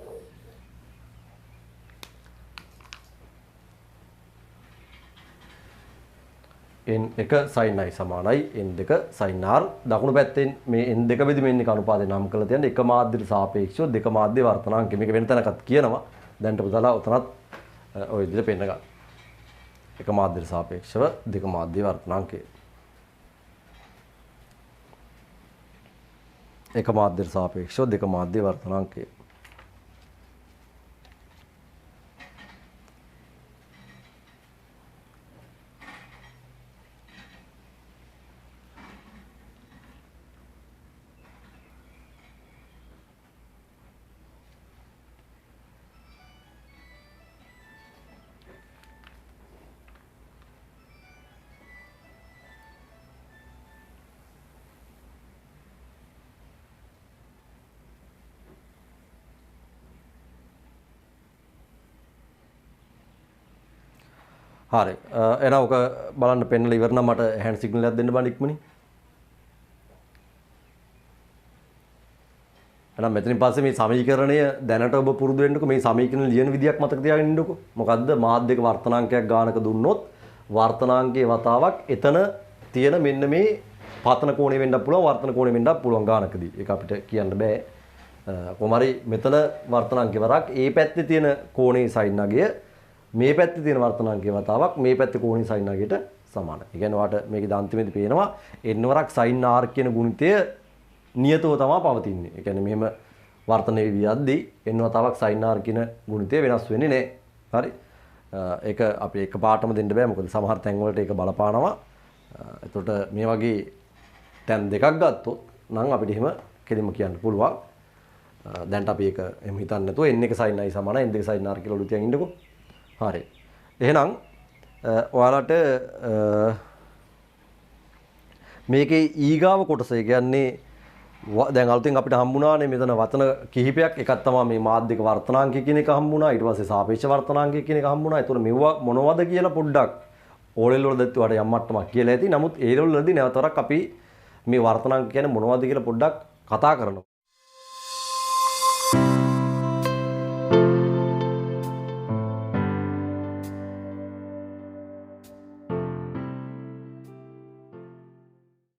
n1 sin i සමානයි n2 sin r. දකුණු පැත්තෙන් මේ n2 බෙදීමෙන් එක අනුපාතය නම් කරලා තියන්නේ එක මාධ්‍යයට සාපේක්ෂව දෙක මාධ්‍ය වර්තනාංක. මේක වෙන තැනකත් කියනවා. දැන්ට පුතාලා උතනත් ඔය විදිහට පෙන්න ගන්න. එක මාධ්‍යයට සාපේක්ෂව දෙක මාධ්‍ය වර්තනාංකය. එක මාධ්‍යයට සාපේක්ෂව දෙක මාධ්‍ය වර්තනාංකය. හරි. එහෙනම් ඔක බලන්න පෙන්නලා ඉවර නම් මට හෑන්ඩ් සිග්නල් එකක් දෙන්න බෑ ඉක්මනින්. එහෙනම් මෙතනින් පස්සේ මේ සමීකරණය දැනට ඔබ පුරුදු වෙන්නකෝ. මේ සමීකරණ ලියන විදියක් මතක තියාගෙන ඉන්නකෝ. මොකද්ද? මාධ්‍යක වර්තනාංකයක් ගානක දුන්නොත් වර්තනාංකයේ වතාවක් එතන තියෙන මෙන්න මේ පතන කෝණය වෙන්නත් පුළුවන් වර්තන කෝණය වෙන්නත් පුළුවන් ගානකදී. ඒක අපිට කියන්න බෑ. කොහොම හරි මෙතන වර්තනාංකේ වරක් ඒ පැත්තේ තියෙන කෝණේ සයින් අගය මේ පැත්තේ තියෙන වර්තනාංකයේ වතාවක් මේ පැත්තේ කෝණී sin අගයට සමානයි. ඒ කියන්නේ ඔයාලට මේකේ අන්තිමේදී පේනවා n වරක් sin r කියන ගුණිතය නියතව තමයි පවතින්නේ. ඒ කියන්නේ මෙහෙම වර්තන වෙවියද්දී n වතාවක් sin r කියන ගුණිතය වෙනස් වෙන්නේ නැහැ. හරි. ඒක අපි එක පාටම දෙන්න බෑ. මොකද සමහර තැන් වලට ඒක බලපානවා. එතකොට මේ වගේ තැන් දෙකක් ගත්තොත් නම් අපිට එහෙම කෙලින්ම කියන්න පුළුවන්. දැන්ට අපි ඒක එහෙම හිතන්නේ නැතුව n1 sin i සමානයි n2 sin r කියලා ඔලු තියන් ඉන්නකෝ. හරි. එහෙනම් ඔයාලට මේකේ ඊගාව කොටස කියන්නේ දැන් අලුතෙන් අපිට හම්බුණානේ මෙතන වචන කිහිපයක්. එකක් තමයි මේ මාධ්‍යක වර්තනාංකය කියන එක හම්බුණා. ඊට පස්සේ සාපේක්ෂ වර්තනාංකය කියන එක හම්බුණා. ඒතකොට මෙවුවා මොනවද කියලා පොඩ්ඩක් ඕලෙල් වල දැක්තුවාට යම් මට්ටමක් කියලා ඇති. නමුත් ඒ වලදී නැවතරක් අපි මේ වර්තනාංක කියන්නේ මොනවද කියලා පොඩ්ඩක් කතා කරනවා.